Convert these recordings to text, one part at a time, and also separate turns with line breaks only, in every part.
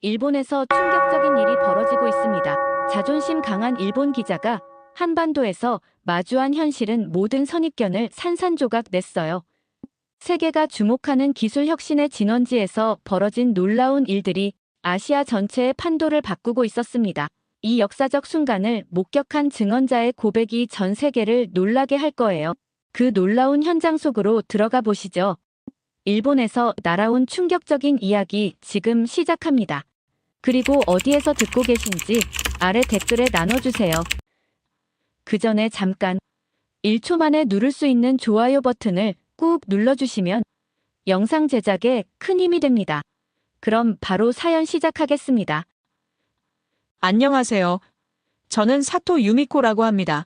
일본에서 충격적인 일이 벌어지고 있습니다. 자존심 강한 일본 기자가 한반도에서 마주한 현실은 모든 선입견을 산산조각 냈어요. 세계가 주목하는 기술 혁신의 진원지에서 벌어진 놀라운 일들이 아시아 전체의 판도를 바꾸고 있었습니다. 이 역사적 순간을 목격한 증언자의 고백이 전 세계를 놀라게 할 거예요. 그 놀라운 현장 속으로 들어가 보시죠. 일본에서 날아온 충격적인 이야기 지금 시작합니다. 그리고 어디에서 듣고 계신지 아래 댓글에 나눠주세요. 그 전에 잠깐 1초 만에 누를 수 있는 좋아요 버튼을 꾹 눌러주시면 영상 제작에 큰 힘이 됩니다. 그럼 바로 사연 시작하겠습니다.
안녕하세요. 저는 사토 유미코라고 합니다.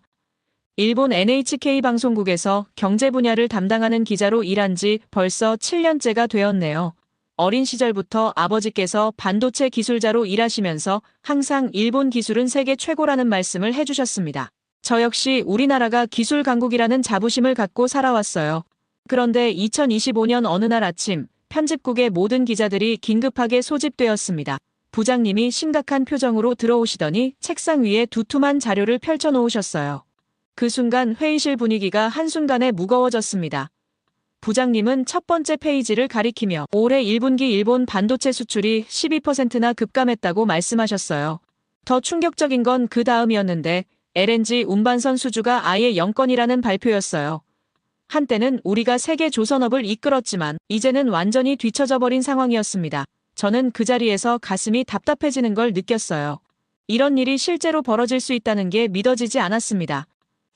일본 NHK 방송국에서 경제 분야를 담당하는 기자로 일한 지 벌써 7년째가 되었네요. 어린 시절부터 아버지께서 반도체 기술자로 일하시면서 항상 일본 기술은 세계 최고라는 말씀을 해주셨습니다. 저 역시 우리나라가 기술 강국이라는 자부심을 갖고 살아왔어요. 그런데 2025년 어느 날 아침, 편집국의 모든 기자들이 긴급하게 소집되었습니다. 부장님이 심각한 표정으로 들어오시더니 책상 위에 두툼한 자료를 펼쳐놓으셨어요. 그 순간 회의실 분위기가 한순간에 무거워졌습니다. 부장님은 첫 번째 페이지를 가리키며 올해 1분기 일본 반도체 수출이 12%나 급감했다고 말씀하셨어요. 더 충격적인 건 그 다음이었는데 LNG 운반선 수주가 아예 0건이라는 발표였어요. 한때는 우리가 세계 조선업을 이끌었지만 이제는 완전히 뒤처져 버린 상황이었습니다. 저는 그 자리에서 가슴이 답답해지는 걸 느꼈어요. 이런 일이 실제로 벌어질 수 있다는 게 믿어지지 않았습니다.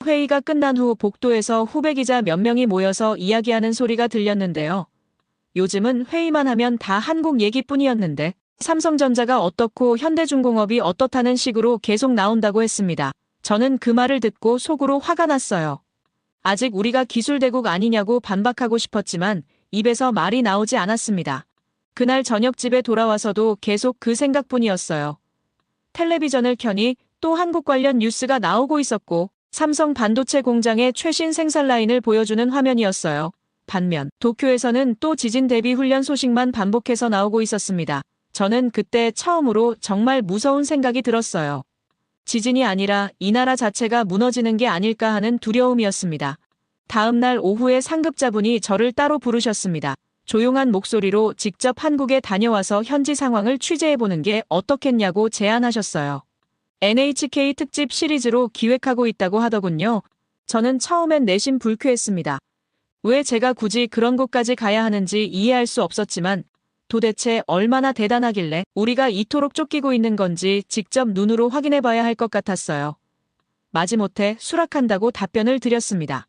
회의가 끝난 후 복도에서 후배 기자 몇 명이 모여서 이야기하는 소리가 들렸는데요. 요즘은 회의만 하면 다 한국 얘기뿐이었는데 삼성전자가 어떻고 현대중공업이 어떻다는 식으로 계속 나온다고 했습니다. 저는 그 말을 듣고 속으로 화가 났어요. 아직 우리가 기술대국 아니냐고 반박하고 싶었지만 입에서 말이 나오지 않았습니다. 그날 저녁 집에 돌아와서도 계속 그 생각뿐이었어요. 텔레비전을 켜니 또 한국 관련 뉴스가 나오고 있었고 삼성 반도체 공장의 최신 생산 라인을 보여주는 화면이었어요. 반면 도쿄에서는 또 지진 대비 훈련 소식만 반복해서 나오고 있었습니다. 저는 그때 처음으로 정말 무서운 생각이 들었어요. 지진이 아니라 이 나라 자체가 무너지는 게 아닐까 하는 두려움이었습니다. 다음 날 오후에 상급자분이 저를 따로 부르셨습니다. 조용한 목소리로 직접 한국에 다녀와서 현지 상황을 취재해보는 게 어떻겠냐고 제안하셨어요. NHK 특집 시리즈로 기획하고 있다고 하더군요. 저는 처음엔 내심 불쾌했습니다. 왜 제가 굳이 그런 곳까지 가야 하는지 이해할 수 없었지만 도대체 얼마나 대단하길래 우리가 이토록 쫓기고 있는 건지 직접 눈으로 확인해 봐야 할 것 같았어요. 마지못해 수락한다고 답변을 드렸습니다.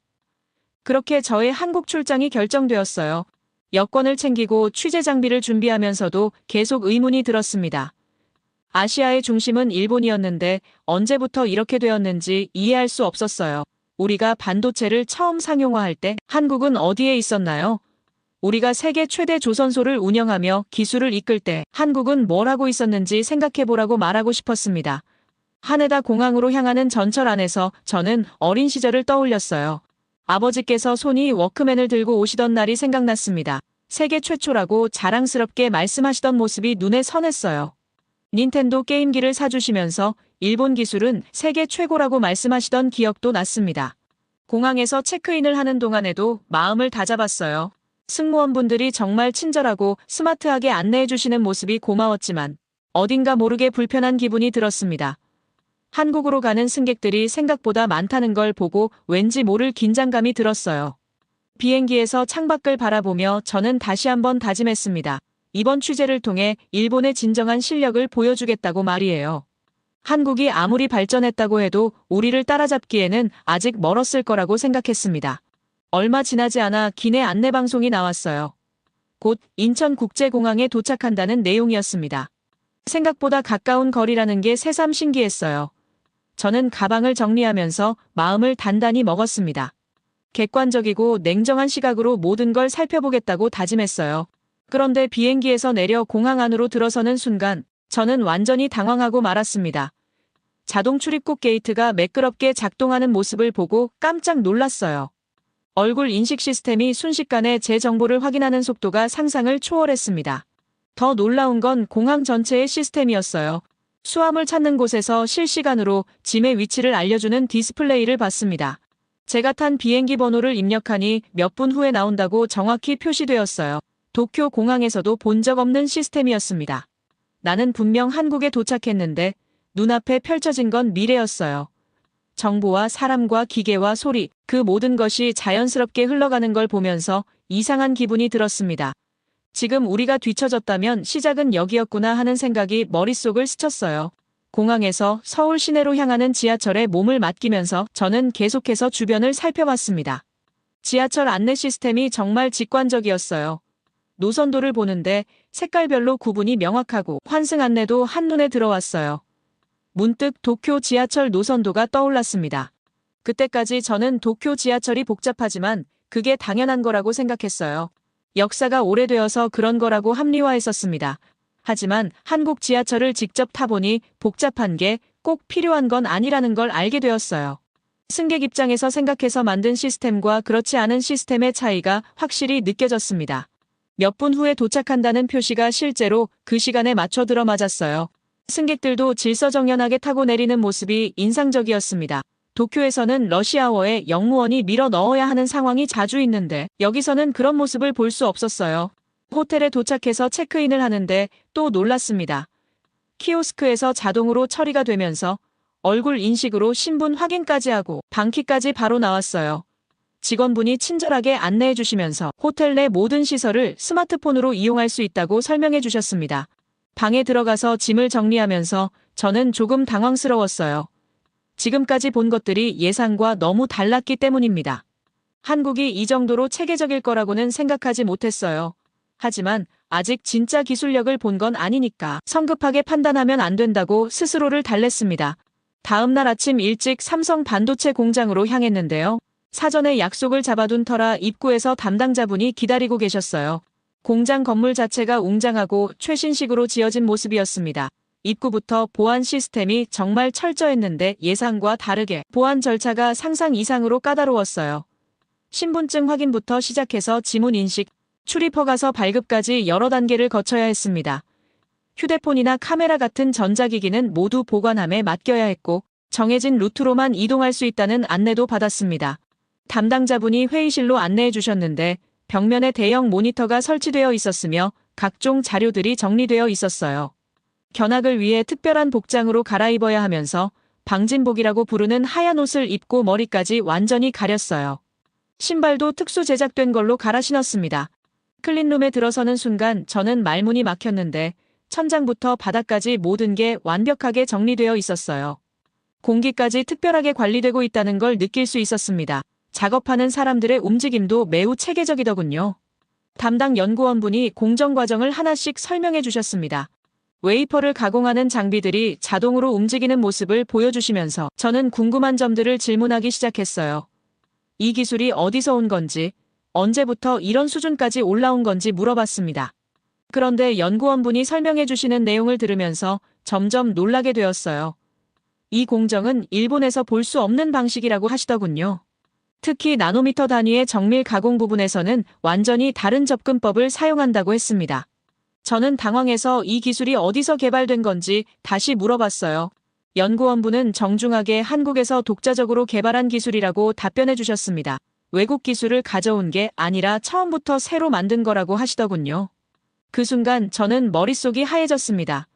그렇게 저의 한국 출장이 결정되었어요. 여권을 챙기고 취재 장비를 준비하면서도 계속 의문이 들었습니다. 아시아의 중심은 일본이었는데 언제부터 이렇게 되었는지 이해할 수 없었어요. 우리가 반도체를 처음 상용화할 때 한국은 어디에 있었나요? 우리가 세계 최대 조선소를 운영하며 기술을 이끌 때 한국은 뭘 하고 있었는지 생각해보라고 말하고 싶었습니다. 하네다 공항으로 향하는 전철 안에서 저는 어린 시절을 떠올렸어요. 아버지께서 손이 워크맨을 들고 오시던 날이 생각났습니다. 세계 최초라고 자랑스럽게 말씀하시던 모습이 눈에 선했어요. 닌텐도 게임기를 사주시면서 일본 기술은 세계 최고라고 말씀하시던 기억도 났습니다. 공항에서 체크인을 하는 동안에도 마음을 다잡았어요. 승무원분들이 정말 친절하고 스마트하게 안내해 주시는 모습이 고마웠지만 어딘가 모르게 불편한 기분이 들었습니다. 한국으로 가는 승객들이 생각보다 많다는 걸 보고 왠지 모를 긴장감이 들었어요. 비행기에서 창밖을 바라보며 저는 다시 한번 다짐했습니다. 이번 취재를 통해 일본의 진정한 실력을 보여주겠다고 말이에요. 한국이 아무리 발전했다고 해도 우리를 따라잡기에는 아직 멀었을 거라고 생각했습니다. 얼마 지나지 않아 기내 안내방송이 나왔어요. 곧 인천국제공항에 도착한다는 내용이었습니다. 생각보다 가까운 거리라는 게 새삼 신기했어요. 저는 가방을 정리하면서 마음을 단단히 먹었습니다. 객관적이고 냉정한 시각으로 모든 걸 살펴보겠다고 다짐했어요. 그런데 비행기에서 내려 공항 안으로 들어서는 순간 저는 완전히 당황하고 말았습니다. 자동 출입국 게이트가 매끄럽게 작동하는 모습을 보고 깜짝 놀랐어요. 얼굴 인식 시스템이 순식간에 제 정보를 확인하는 속도가 상상을 초월했습니다. 더 놀라운 건 공항 전체의 시스템이었어요. 수화물 찾는 곳에서 실시간으로 짐의 위치를 알려주는 디스플레이를 봤습니다. 제가 탄 비행기 번호를 입력하니 몇 분 후에 나온다고 정확히 표시되었어요. 도쿄 공항에서도 본 적 없는 시스템이었습니다. 나는 분명 한국에 도착했는데 눈앞에 펼쳐진 건 미래였어요. 정보와 사람과 기계와 소리, 그 모든 것이 자연스럽게 흘러가는 걸 보면서 이상한 기분이 들었습니다. 지금 우리가 뒤처졌다면 시작은 여기였구나 하는 생각이 머릿속을 스쳤어요. 공항에서 서울 시내로 향하는 지하철에 몸을 맡기면서 저는 계속해서 주변을 살펴봤습니다. 지하철 안내 시스템이 정말 직관적이었어요. 노선도를 보는데 색깔별로 구분이 명확하고 환승 안내도 한눈에 들어왔어요. 문득 도쿄 지하철 노선도가 떠올랐습니다. 그때까지 저는 도쿄 지하철이 복잡하지만 그게 당연한 거라고 생각했어요. 역사가 오래되어서 그런 거라고 합리화했었습니다. 하지만 한국 지하철을 직접 타보니 복잡한 게 꼭 필요한 건 아니라는 걸 알게 되었어요. 승객 입장에서 생각해서 만든 시스템과 그렇지 않은 시스템의 차이가 확실히 느껴졌습니다. 몇 분 후에 도착한다는 표시가 실제로 그 시간에 맞춰 들어맞았어요. 승객들도 질서정연하게 타고 내리는 모습이 인상적이었습니다. 도쿄에서는 러시아워에 영무원이 밀어 넣어야 하는 상황이 자주 있는데 여기서는 그런 모습을 볼 수 없었어요. 호텔에 도착해서 체크인을 하는데 또 놀랐습니다. 키오스크에서 자동으로 처리가 되면서 얼굴 인식으로 신분 확인까지 하고 방키까지 바로 나왔어요. 직원분이 친절하게 안내해 주시면서 호텔 내 모든 시설을 스마트폰으로 이용할 수 있다고 설명해 주셨습니다. 방에 들어가서 짐을 정리하면서 저는 조금 당황스러웠어요. 지금까지 본 것들이 예상과 너무 달랐기 때문입니다. 한국이 이 정도로 체계적일 거라고는 생각하지 못했어요. 하지만 아직 진짜 기술력을 본 건 아니니까 성급하게 판단하면 안 된다고 스스로를 달랬습니다. 다음 날 아침 일찍 삼성 반도체 공장으로 향했는데요. 사전에 약속을 잡아둔 터라 입구에서 담당자분이 기다리고 계셨어요. 공장 건물 자체가 웅장하고 최신식으로 지어진 모습이었습니다. 입구부터 보안 시스템이 정말 철저했는데 예상과 다르게 보안 절차가 상상 이상으로 까다로웠어요. 신분증 확인부터 시작해서 지문 인식, 출입 허가서 발급까지 여러 단계를 거쳐야 했습니다. 휴대폰이나 카메라 같은 전자기기는 모두 보관함에 맡겨야 했고 정해진 루트로만 이동할 수 있다는 안내도 받았습니다. 담당자분이 회의실로 안내해 주셨는데 벽면에 대형 모니터가 설치되어 있었으며 각종 자료들이 정리되어 있었어요. 견학을 위해 특별한 복장으로 갈아입어야 하면서 방진복이라고 부르는 하얀 옷을 입고 머리까지 완전히 가렸어요. 신발도 특수 제작된 걸로 갈아 신었습니다. 클린룸에 들어서는 순간 저는 말문이 막혔는데 천장부터 바닥까지 모든 게 완벽하게 정리되어 있었어요. 공기까지 특별하게 관리되고 있다는 걸 느낄 수 있었습니다. 작업하는 사람들의 움직임도 매우 체계적이더군요. 담당 연구원분이 공정 과정을 하나씩 설명해 주셨습니다. 웨이퍼를 가공하는 장비들이 자동으로 움직이는 모습을 보여주시면서 저는 궁금한 점들을 질문하기 시작했어요. 이 기술이 어디서 온 건지, 언제부터 이런 수준까지 올라온 건지 물어봤습니다. 그런데 연구원분이 설명해 주시는 내용을 들으면서 점점 놀라게 되었어요. 이 공정은 일본에서 볼 수 없는 방식이라고 하시더군요. 특히 나노미터 단위의 정밀 가공 부분에서는 완전히 다른 접근법을 사용한다고 했습니다. 저는 당황해서 이 기술이 어디서 개발된 건지 다시 물어봤어요. 연구원분은 정중하게 한국에서 독자적으로 개발한 기술이라고 답변해 주셨습니다. 외국 기술을 가져온 게 아니라 처음부터 새로 만든 거라고 하시더군요. 그 순간 저는 머릿속이 하얘졌습니다.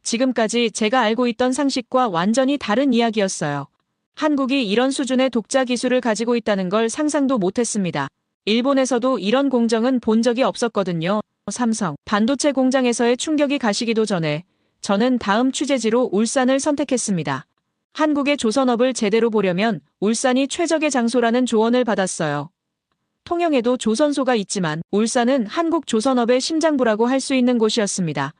지금까지 제가 알고 있던 상식과 완전히 다른 이야기였어요. 한국이 이런 수준의 독자 기술을 가지고 있다는 걸 상상도 못했습니다. 일본에서도 이런 공정은 본 적이 없었거든요. 삼성 반도체 공장에서의 충격이 가시기도 전에 저는 다음 취재지로 울산을 선택했습니다. 한국의 조선업을 제대로 보려면 울산이 최적의 장소라는 조언을 받았어요. 통영에도 조선소가 있지만 울산은 한국 조선업의 심장부라고 할 수 있는 곳이었습니다.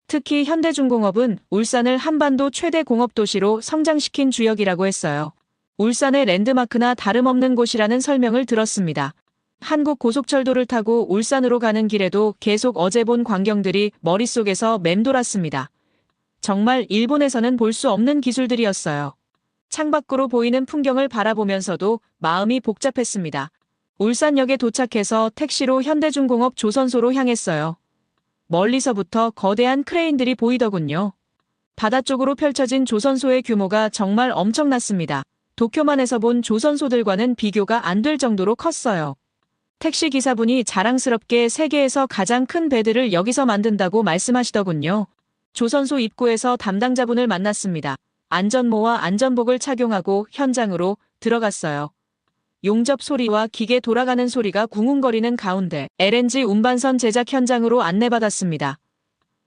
특히 현대중공업은 울산을 한반도 최대 공업도시로 성장시킨 주역이라고 했어요. 울산의 랜드마크나 다름없는 곳이라는 설명을 들었습니다. 한국 고속철도를 타고 울산으로 가는 길에도 계속 어제 본 광경들이 머릿속에서 맴돌았습니다. 정말 일본에서는 볼 수 없는 기술들이었어요. 창밖으로 보이는 풍경을 바라보면서도 마음이 복잡했습니다. 울산역에 도착해서 택시로 현대중공업 조선소로 향했어요. 멀리서부터 거대한 크레인들이 보이더군요. 바다 쪽으로 펼쳐진 조선소의 규모가 정말 엄청났습니다. 도쿄만에서 본 조선소들과는 비교가 안 될 정도로 컸어요. 택시 기사분이 자랑스럽게 세계에서 가장 큰 배들을 여기서 만든다고 말씀하시더군요. 조선소 입구에서 담당자분을 만났습니다. 안전모와 안전복을 착용하고 현장으로 들어갔어요. 용접 소리와 기계 돌아가는 소리가 쿵웅거리는 가운데 LNG 운반선 제작 현장으로 안내받았습니다.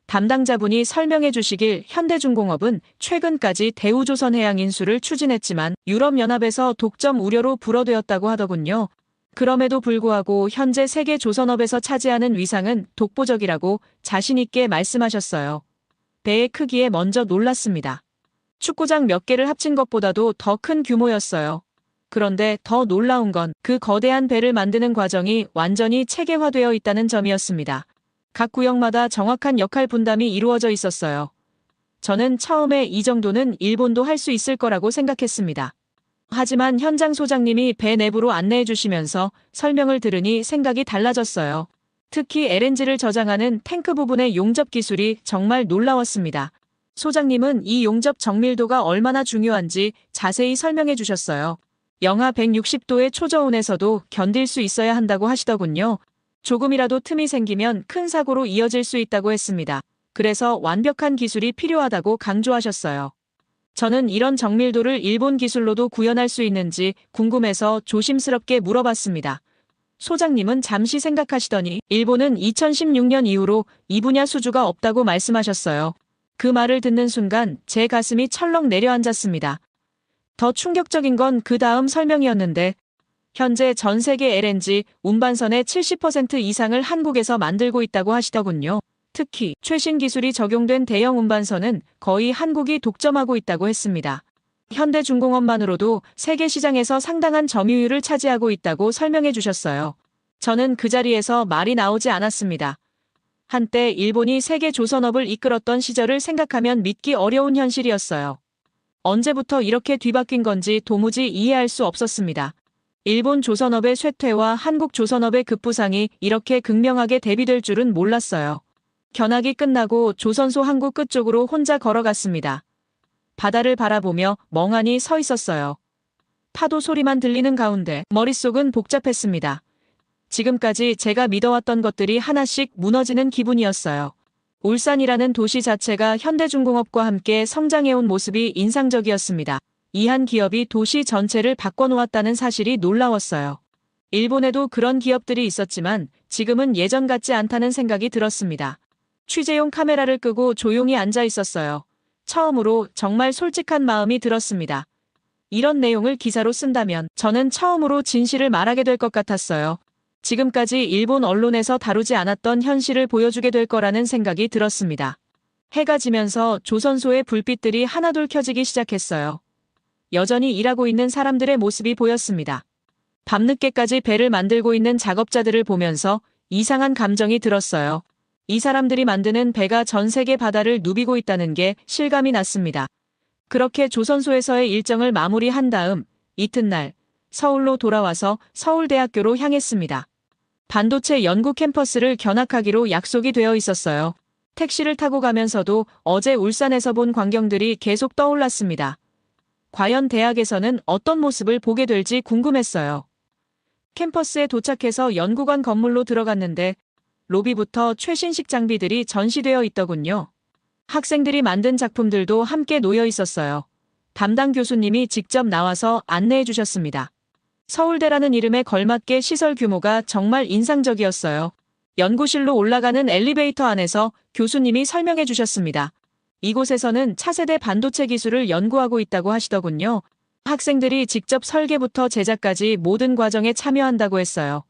담당자분이 설명해 주시길 현대중공업은 최근까지 대우조선해양인수를 추진했지만 유럽연합에서 독점 우려로 불어되었다고 하더군요. 그럼에도 불구하고 현재 세계 조선업에서 차지하는 위상은 독보적이라고 자신있게 말씀하셨어요. 배의 크기에 먼저 놀랐습니다. 축구장 몇 개를 합친 것보다도 더 큰 규모였어요. 그런데 더 놀라운 건 그 거대한 배를 만드는 과정이 완전히 체계화되어 있다는 점이었습니다. 각 구역마다 정확한 역할 분담이 이루어져 있었어요. 저는 처음에 이 정도는 일본도 할 수 있을 거라고 생각했습니다. 하지만 현장 소장님이 배 내부로 안내해 주시면서 설명을 들으니 생각이 달라졌어요. 특히 LNG를 저장하는 탱크 부분의 용접 기술이 정말 놀라웠습니다. 소장님은 이 용접 정밀도가 얼마나 중요한지 자세히 설명해 주셨어요. 영하 160도의 초저온에서도 견딜 수 있어야 한다고 하시더군요. 조금이라도 틈이 생기면 큰 사고로 이어질 수 있다고 했습니다. 그래서 완벽한 기술이 필요하다고 강조하셨어요. 저는 이런 정밀도를 일본 기술로도 구현할 수 있는지 궁금해서 조심스럽게 물어봤습니다. 소장님은 잠시 생각하시더니 일본은 2016년 이후로 이 분야 수주가 없다고 말씀하셨어요. 그 말을 듣는 순간 제 가슴이 철렁 내려앉았습니다. 더 충격적인 건 그 다음 설명이었는데 현재 전 세계 LNG 운반선의 70% 이상을 한국에서 만들고 있다고 하시더군요. 특히 최신 기술이 적용된 대형 운반선은 거의 한국이 독점하고 있다고 했습니다. 현대중공업만으로도 세계 시장에서 상당한 점유율을 차지하고 있다고 설명해 주셨어요. 저는 그 자리에서 말이 나오지 않았습니다. 한때 일본이 세계 조선업을 이끌었던 시절을 생각하면 믿기 어려운 현실이었어요. 언제부터 이렇게 뒤바뀐 건지 도무지 이해할 수 없었습니다. 일본 조선업의 쇠퇴와 한국 조선업의 급부상이 이렇게 극명하게 대비될 줄은 몰랐어요. 견학이 끝나고 조선소 항구 끝쪽으로 혼자 걸어갔습니다. 바다를 바라보며 멍하니 서 있었어요. 파도 소리만 들리는 가운데 머릿속은 복잡했습니다. 지금까지 제가 믿어왔던 것들이 하나씩 무너지는 기분이었어요. 울산이라는 도시 자체가 현대중공업과 함께 성장해온 모습이 인상적이었습니다. 이 한 기업이 도시 전체를 바꿔놓았다는 사실이 놀라웠어요. 일본에도 그런 기업들이 있었지만 지금은 예전 같지 않다는 생각이 들었습니다. 취재용 카메라를 끄고 조용히 앉아 있었어요. 처음으로 정말 솔직한 마음이 들었습니다. 이런 내용을 기사로 쓴다면 저는 처음으로 진실을 말하게 될 것 같았어요. 지금까지 일본 언론에서 다루지 않았던 현실을 보여주게 될 거라는 생각이 들었습니다. 해가 지면서 조선소의 불빛들이 하나둘 켜지기 시작했어요. 여전히 일하고 있는 사람들의 모습이 보였습니다. 밤늦게까지 배를 만들고 있는 작업자들을 보면서 이상한 감정이 들었어요. 이 사람들이 만드는 배가 전 세계 바다를 누비고 있다는 게 실감이 났습니다. 그렇게 조선소에서의 일정을 마무리한 다음 이튿날 서울로 돌아와서 서울대학교로 향했습니다. 반도체 연구 캠퍼스를 견학하기로 약속이 되어 있었어요. 택시를 타고 가면서도 어제 울산에서 본 광경들이 계속 떠올랐습니다. 과연 대학에서는 어떤 모습을 보게 될지 궁금했어요. 캠퍼스에 도착해서 연구관 건물로 들어갔는데 로비부터 최신식 장비들이 전시되어 있더군요. 학생들이 만든 작품들도 함께 놓여 있었어요. 담당 교수님이 직접 나와서 안내해 주셨습니다. 서울대라는 이름에 걸맞게 시설 규모가 정말 인상적이었어요. 연구실로 올라가는 엘리베이터 안에서 교수님이 설명해 주셨습니다. 이곳에서는 차세대 반도체 기술을 연구하고 있다고 하시더군요. 학생들이 직접 설계부터 제작까지 모든 과정에 참여한다고 했어요.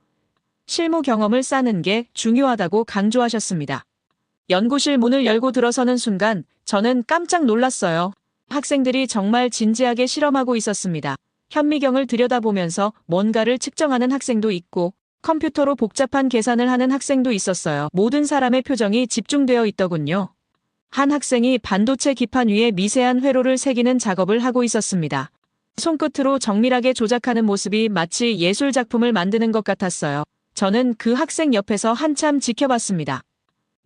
실무 경험을 쌓는 게 중요하다고 강조하셨습니다. 연구실 문을 열고 들어서는 순간 저는 깜짝 놀랐어요. 학생들이 정말 진지하게 실험하고 있었습니다. 현미경을 들여다보면서 뭔가를 측정하는 학생도 있고 컴퓨터로 복잡한 계산을 하는 학생도 있었어요. 모든 사람의 표정이 집중되어 있더군요. 한 학생이 반도체 기판 위에 미세한 회로를 새기는 작업을 하고 있었습니다. 손끝으로 정밀하게 조작하는 모습이 마치 예술 작품을 만드는 것 같았어요. 저는 그 학생 옆에서 한참 지켜봤습니다.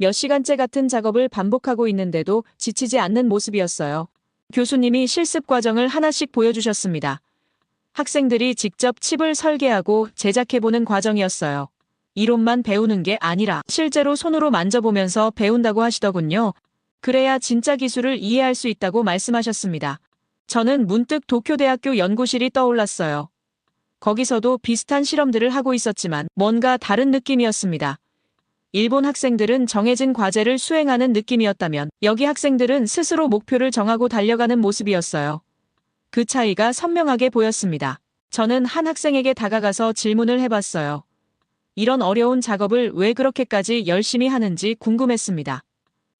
몇 시간째 같은 작업을 반복하고 있는데도 지치지 않는 모습이었어요. 교수님이 실습 과정을 하나씩 보여주셨습니다. 학생들이 직접 칩을 설계하고 제작해보는 과정이었어요. 이론만 배우는 게 아니라 실제로 손으로 만져보면서 배운다고 하시더군요. 그래야 진짜 기술을 이해할 수 있다고 말씀하셨습니다. 저는 문득 도쿄대학교 연구실이 떠올랐어요. 거기서도 비슷한 실험들을 하고 있었지만 뭔가 다른 느낌이었습니다. 일본 학생들은 정해진 과제를 수행하는 느낌이었다면 여기 학생들은 스스로 목표를 정하고 달려가는 모습이었어요. 그 차이가 선명하게 보였습니다. 저는 한 학생에게 다가가서 질문을 해봤어요. 이런 어려운 작업을 왜 그렇게까지 열심히 하는지 궁금했습니다.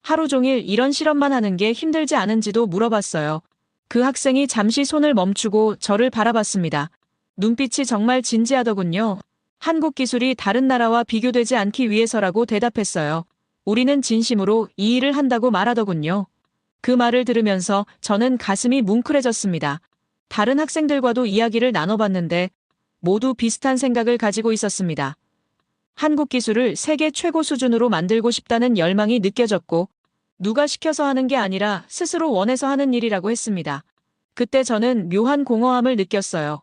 하루 종일 이런 실험만 하는 게 힘들지 않은지도 물어봤어요. 그 학생이 잠시 손을 멈추고 저를 바라봤습니다. 눈빛이 정말 진지하더군요. 한국 기술이 다른 나라와 비교되지 않기 위해서라고 대답했어요. 우리는 진심으로 이 일을 한다고 말하더군요. 그 말을 들으면서 저는 가슴이 뭉클해졌습니다. 다른 학생들과도 이야기를 나눠봤는데 모두 비슷한 생각을 가지고 있었습니다. 한국 기술을 세계 최고 수준으로 만들고 싶다는 열망이 느껴졌고 누가 시켜서 하는 게 아니라 스스로 원해서 하는 일이라고 했습니다. 그때 저는 묘한 공허함을 느꼈어요.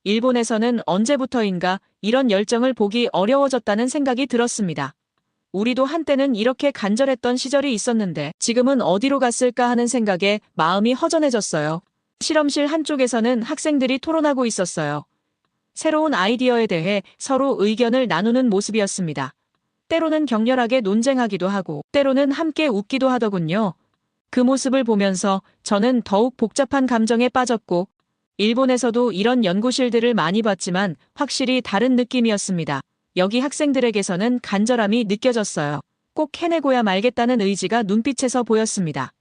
일본에서는 언제부터인가 이런 열정을 보기 어려워졌다는 생각이 들었습니다. 우리도 한때는 이렇게 간절했던 시절이 있었는데 지금은 어디로 갔을까 하는 생각에 마음이 허전해졌어요. 실험실 한쪽에서는 학생들이 토론하고 있었어요. 새로운 아이디어에 대해 서로 의견을 나누는 모습이었습니다. 때로는 격렬하게 논쟁하기도 하고 때로는 함께 웃기도 하더군요. 그 모습을 보면서 저는 더욱 복잡한 감정에 빠졌고 일본에서도 이런 연구실들을 많이 봤지만 확실히 다른 느낌이었습니다. 여기 학생들에게서는 간절함이 느껴졌어요. 꼭 해내고야 말겠다는 의지가 눈빛에서 보였습니다.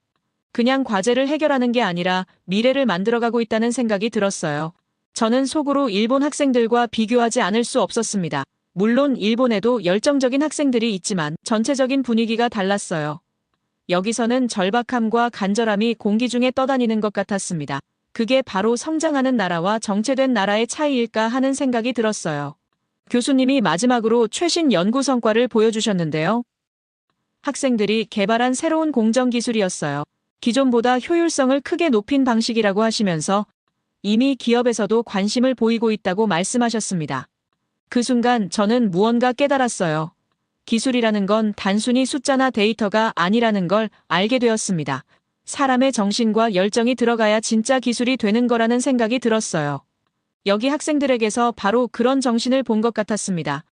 그냥 과제를 해결하는 게 아니라 미래를 만들어가고 있다는 생각이 들었어요. 저는 속으로 일본 학생들과 비교하지 않을 수 없었습니다. 물론 일본에도 열정적인 학생들이 있지만 전체적인 분위기가 달랐어요. 여기서는 절박함과 간절함이 공기 중에 떠다니는 것 같았습니다. 그게 바로 성장하는 나라와 정체된 나라의 차이일까 하는 생각이 들었어요. 교수님이 마지막으로 최신 연구 성과를 보여주셨는데요. 학생들이 개발한 새로운 공정 기술이었어요. 기존보다 효율성을 크게 높인 방식이라고 하시면서 이미 기업에서도 관심을 보이고 있다고 말씀하셨습니다. 그 순간 저는 무언가 깨달았어요. 기술이라는 건 단순히 숫자나 데이터가 아니라는 걸 알게 되었습니다. 사람의 정신과 열정이 들어가야 진짜 기술이 되는 거라는 생각이 들었어요. 여기 학생들에게서 바로 그런 정신을 본 것 같았습니다.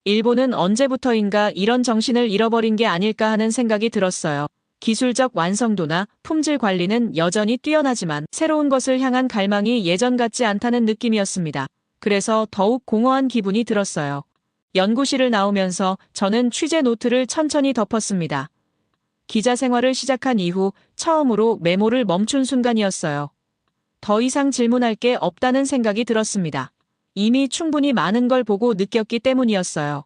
일본은 언제부터인가 이런 정신을 잃어버린 게 아닐까 하는 생각이 들었어요. 기술적 완성도나 품질 관리는 여전히 뛰어나지만 새로운 것을 향한 갈망이 예전 같지 않다는 느낌이었습니다. 그래서 더욱 공허한 기분이 들었어요. 연구실을 나오면서 저는 취재 노트를 천천히 덮었습니다. 기자 생활을 시작한 이후 처음으로 메모를 멈춘 순간이었어요. 더 이상 질문할 게 없다는 생각이 들었습니다. 이미 충분히 많은 걸 보고 느꼈기 때문이었어요.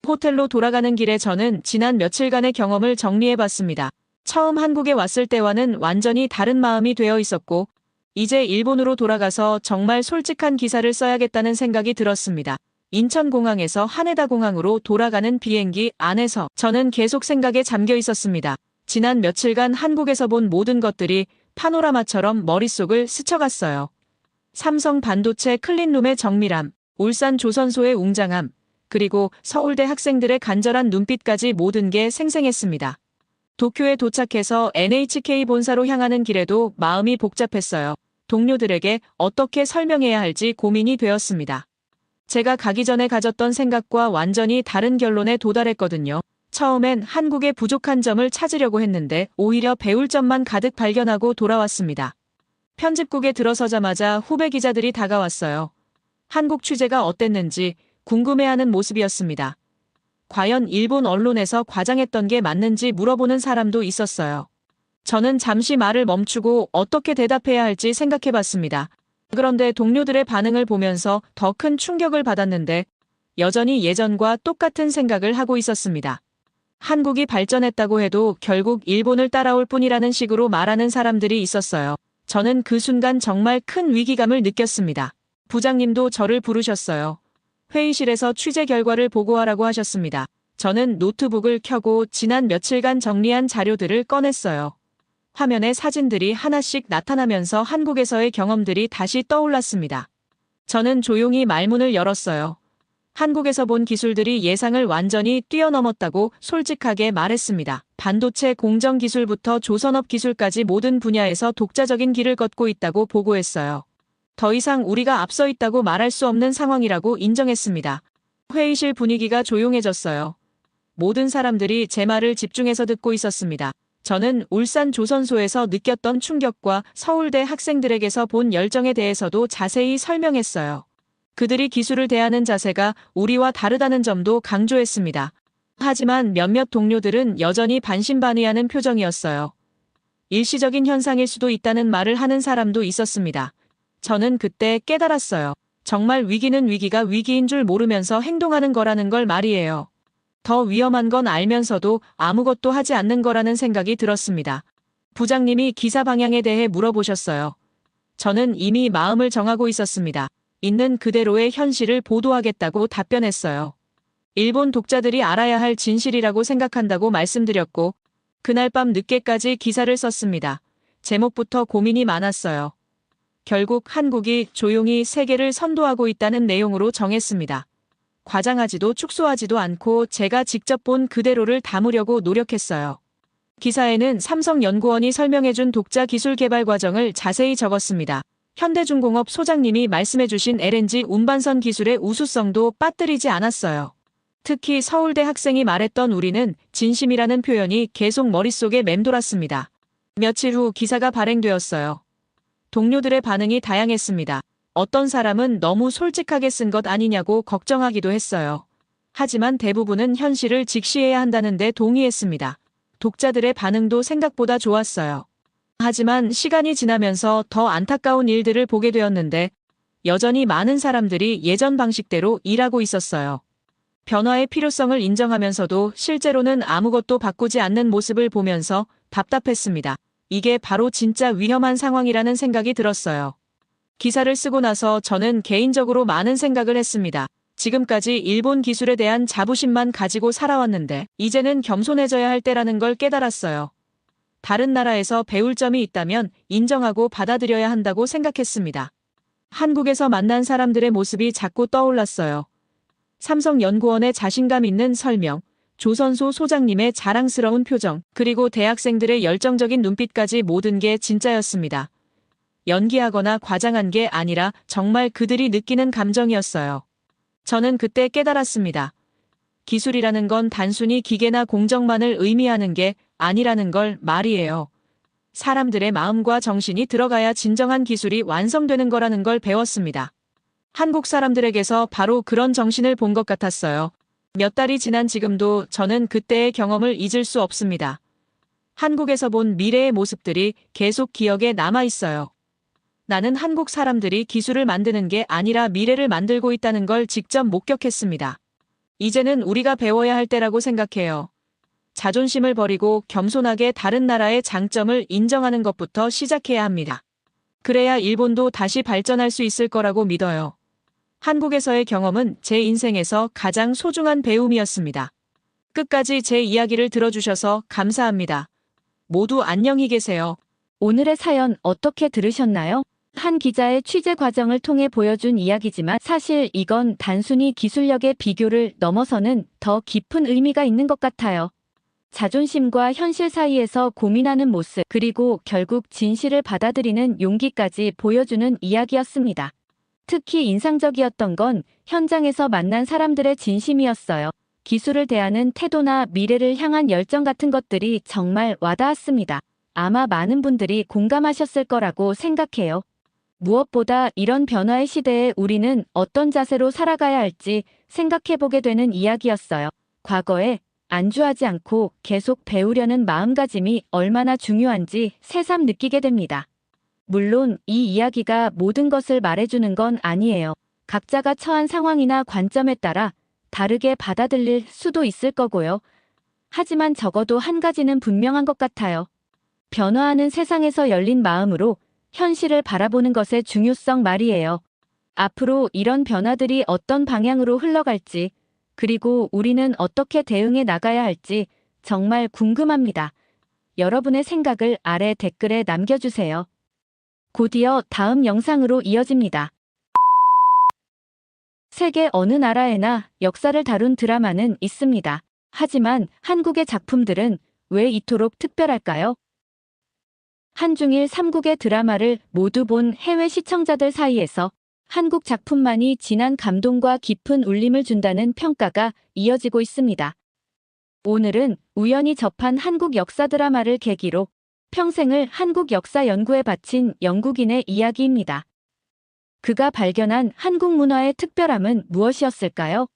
호텔로 돌아가는 길에 저는 지난 며칠간의 경험을 정리해봤습니다. 처음 한국에 왔을 때와는 완전히 다른 마음이 되어 있었고 이제 일본으로 돌아가서 정말 솔직한 기사를 써야겠다는 생각이 들었습니다. 인천공항에서 하네다공항으로 돌아가는 비행기 안에서 저는 계속 생각에 잠겨 있었습니다. 지난 며칠간 한국에서 본 모든 것들이 파노라마처럼 머릿속을 스쳐갔어요. 삼성 반도체 클린룸의 정밀함, 울산 조선소의 웅장함, 그리고 서울대 학생들의 간절한 눈빛까지 모든 게 생생했습니다. 도쿄에 도착해서 NHK 본사로 향하는 길에도 마음이 복잡했어요. 동료들에게 어떻게 설명해야 할지 고민이 되었습니다. 제가 가기 전에 가졌던 생각과 완전히 다른 결론에 도달했거든요. 처음엔 한국의 부족한 점을 찾으려고 했는데 오히려 배울 점만 가득 발견하고 돌아왔습니다. 편집국에 들어서자마자 후배 기자들이 다가왔어요. 한국 취재가 어땠는지 궁금해하는 모습이었습니다. 과연 일본 언론에서 과장했던 게 맞는지 물어보는 사람도 있었어요. 저는 잠시 말을 멈추고 어떻게 대답해야 할지 생각해봤습니다. 그런데 동료들의 반응을 보면서 더 큰 충격을 받았는데 여전히 예전과 똑같은 생각을 하고 있었습니다. 한국이 발전했다고 해도 결국 일본을 따라올 뿐이라는 식으로 말하는 사람들이 있었어요. 저는 그 순간 정말 큰 위기감을 느꼈습니다. 부장님도 저를 부르셨어요. 회의실에서 취재 결과를 보고하라고 하셨습니다. 저는 노트북을 켜고 지난 며칠간 정리한 자료들을 꺼냈어요. 화면에 사진들이 하나씩 나타나면서 한국에서의 경험들이 다시 떠올랐습니다. 저는 조용히 말문을 열었어요. 한국에서 본 기술들이 예상을 완전히 뛰어넘었다고 솔직하게 말했습니다. 반도체 공정 기술부터 조선업 기술까지 모든 분야에서 독자적인 길을 걷고 있다고 보고했어요. 더 이상 우리가 앞서 있다고 말할 수 없는 상황이라고 인정했습니다. 회의실 분위기가 조용해졌어요. 모든 사람들이 제 말을 집중해서 듣고 있었습니다. 저는 울산 조선소에서 느꼈던 충격과 서울대 학생들에게서 본 열정에 대해서도 자세히 설명했어요. 그들이 기술을 대하는 자세가 우리와 다르다는 점도 강조했습니다. 하지만 몇몇 동료들은 여전히 반신반의하는 표정이었어요. 일시적인 현상일 수도 있다는 말을 하는 사람도 있었습니다. 저는 그때 깨달았어요. 정말 위기는 위기가 위기인 줄 모르면서 행동하는 거라는 걸 말이에요. 더 위험한 건 알면서도 아무것도 하지 않는 거라는 생각이 들었습니다. 부장님이 기사 방향에 대해 물어보셨어요. 저는 이미 마음을 정하고 있었습니다. 있는 그대로의 현실을 보도하겠다고 답변했어요. 일본 독자들이 알아야 할 진실이라고 생각한다고 말씀드렸고, 그날 밤 늦게까지 기사를 썼습니다. 제목부터 고민이 많았어요. 결국 한국이 조용히 세계를 선도하고 있다는 내용으로 정했습니다. 과장하지도 축소하지도 않고 제가 직접 본 그대로를 담으려고 노력했어요. 기사에는 삼성연구원이 설명해준 독자 기술 개발 과정을 자세히 적었습니다. 현대중공업 소장님이 말씀해주신 LNG 운반선 기술의 우수성도 빠뜨리지 않았어요. 특히 서울대 학생이 말했던 우리는 진심이라는 표현이 계속 머릿속에 맴돌았습니다. 며칠 후 기사가 발행되었어요. 동료들의 반응이 다양했습니다. 어떤 사람은 너무 솔직하게 쓴 것 아니냐고 걱정하기도 했어요. 하지만 대부분은 현실을 직시해야 한다는 데 동의했습니다. 독자들의 반응도 생각보다 좋았어요. 하지만 시간이 지나면서 더 안타까운 일들을 보게 되었는데 여전히 많은 사람들이 예전 방식대로 일하고 있었어요. 변화의 필요성을 인정하면서도 실제로는 아무것도 바꾸지 않는 모습을 보면서 답답했습니다. 이게 바로 진짜 위험한 상황이라는 생각이 들었어요. 기사를 쓰고 나서 저는 개인적으로 많은 생각을 했습니다. 지금까지 일본 기술에 대한 자부심만 가지고 살아왔는데 이제는 겸손해져야 할 때라는 걸 깨달았어요. 다른 나라에서 배울 점이 있다면 인정하고 받아들여야 한다고 생각했습니다. 한국에서 만난 사람들의 모습이 자꾸 떠올랐어요. 삼성연구원의 자신감 있는 설명, 조선소 소장님의 자랑스러운 표정, 그리고 대학생들의 열정적인 눈빛까지 모든 게 진짜였습니다. 연기하거나 과장한 게 아니라 정말 그들이 느끼는 감정이었어요. 저는 그때 깨달았습니다. 기술이라는 건 단순히 기계나 공정만을 의미하는 게 아니라는 걸 말이에요. 사람들의 마음과 정신이 들어가야 진정한 기술이 완성되는 거라는 걸 배웠습니다. 한국 사람들에게서 바로 그런 정신을 본 것 같았어요. 몇 달이 지난 지금도 저는 그때의 경험을 잊을 수 없습니다. 한국에서 본 미래의 모습들이 계속 기억에 남아 있어요. 나는 한국 사람들이 기술을 만드는 게 아니라 미래를 만들고 있다는 걸 직접 목격했습니다. 이제는 우리가 배워야 할 때라고 생각해요. 자존심을 버리고 겸손하게 다른 나라의 장점을 인정하는 것부터 시작해야 합니다. 그래야 일본도 다시 발전할 수 있을 거라고 믿어요. 한국에서의 경험은 제 인생에서 가장 소중한 배움이었습니다. 끝까지 제 이야기를 들어주셔서 감사합니다. 모두 안녕히 계세요.
오늘의 사연 어떻게 들으셨나요? 한 기자의 취재 과정을 통해 보여준 이야기지만 사실 이건 단순히 기술력의 비교를 넘어서는 더 깊은 의미가 있는 것 같아요. 자존심과 현실 사이에서 고민하는 모습, 그리고 결국 진실을 받아들이는 용기까지 보여주는 이야기였습니다. 특히 인상적이었던 건 현장에서 만난 사람들의 진심이었어요. 기술을 대하는 태도나 미래를 향한 열정 같은 것들이 정말 와닿았습니다. 아마 많은 분들이 공감하셨을 거라고 생각해요. 무엇보다 이런 변화의 시대에 우리는 어떤 자세로 살아가야 할지 생각해보게 되는 이야기였어요. 과거에 안주하지 않고 계속 배우려는 마음가짐이 얼마나 중요한지 새삼 느끼게 됩니다. 물론 이 이야기가 모든 것을 말해주는 건 아니에요. 각자가 처한 상황이나 관점에 따라 다르게 받아들일 수도 있을 거고요. 하지만 적어도 한 가지는 분명한 것 같아요. 변화하는 세상에서 열린 마음으로 현실을 바라보는 것의 중요성 말이에요. 앞으로 이런 변화들이 어떤 방향으로 흘러갈지 그리고 우리는 어떻게 대응해 나가야 할지 정말 궁금합니다. 여러분의 생각을 아래 댓글에 남겨주세요. 곧이어 다음 영상으로 이어집니다. 세계 어느 나라에나 역사를 다룬 드라마는 있습니다. 하지만 한국의 작품들은 왜 이토록 특별할까요? 한중일 3국의 드라마를 모두 본 해외 시청자들 사이에서 한국 작품만이 진한 감동과 깊은 울림을 준다는 평가가 이어지고 있습니다. 오늘은 우연히 접한 한국 역사 드라마를 계기로 평생을 한국 역사 연구에 바친 영국인의 이야기입니다. 그가 발견한 한국 문화의 특별함은 무엇이었을까요?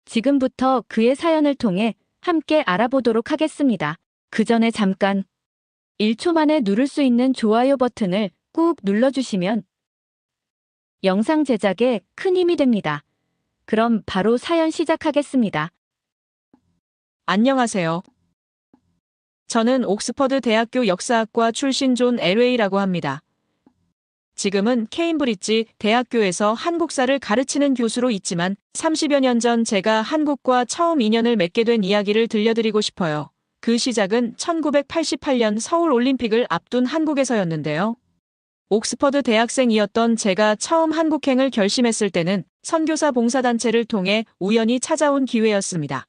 지금부터 그의 사연을 통해 함께 알아보도록 하겠습니다. 그 전에 잠깐 1초 만에 누를 수 있는 좋아요 버튼을 꾹 눌러주시면 영상 제작에 큰 힘이 됩니다. 그럼 바로 사연 시작하겠습니다.
안녕하세요. 저는 옥스퍼드 대학교 역사학과 출신 존 LA라고 합니다. 지금은 케임브리지 대학교에서 한국사를 가르치는 교수로 있지만 30여 년 전 제가 한국과 처음 인연을 맺게 된 이야기를 들려드리고 싶어요. 그 시작은 1988년 서울 올림픽을 앞둔 한국에서였는데요. 옥스퍼드 대학생이었던 제가 처음 한국행을 결심했을 때는 선교사 봉사단체를 통해 우연히 찾아온 기회였습니다.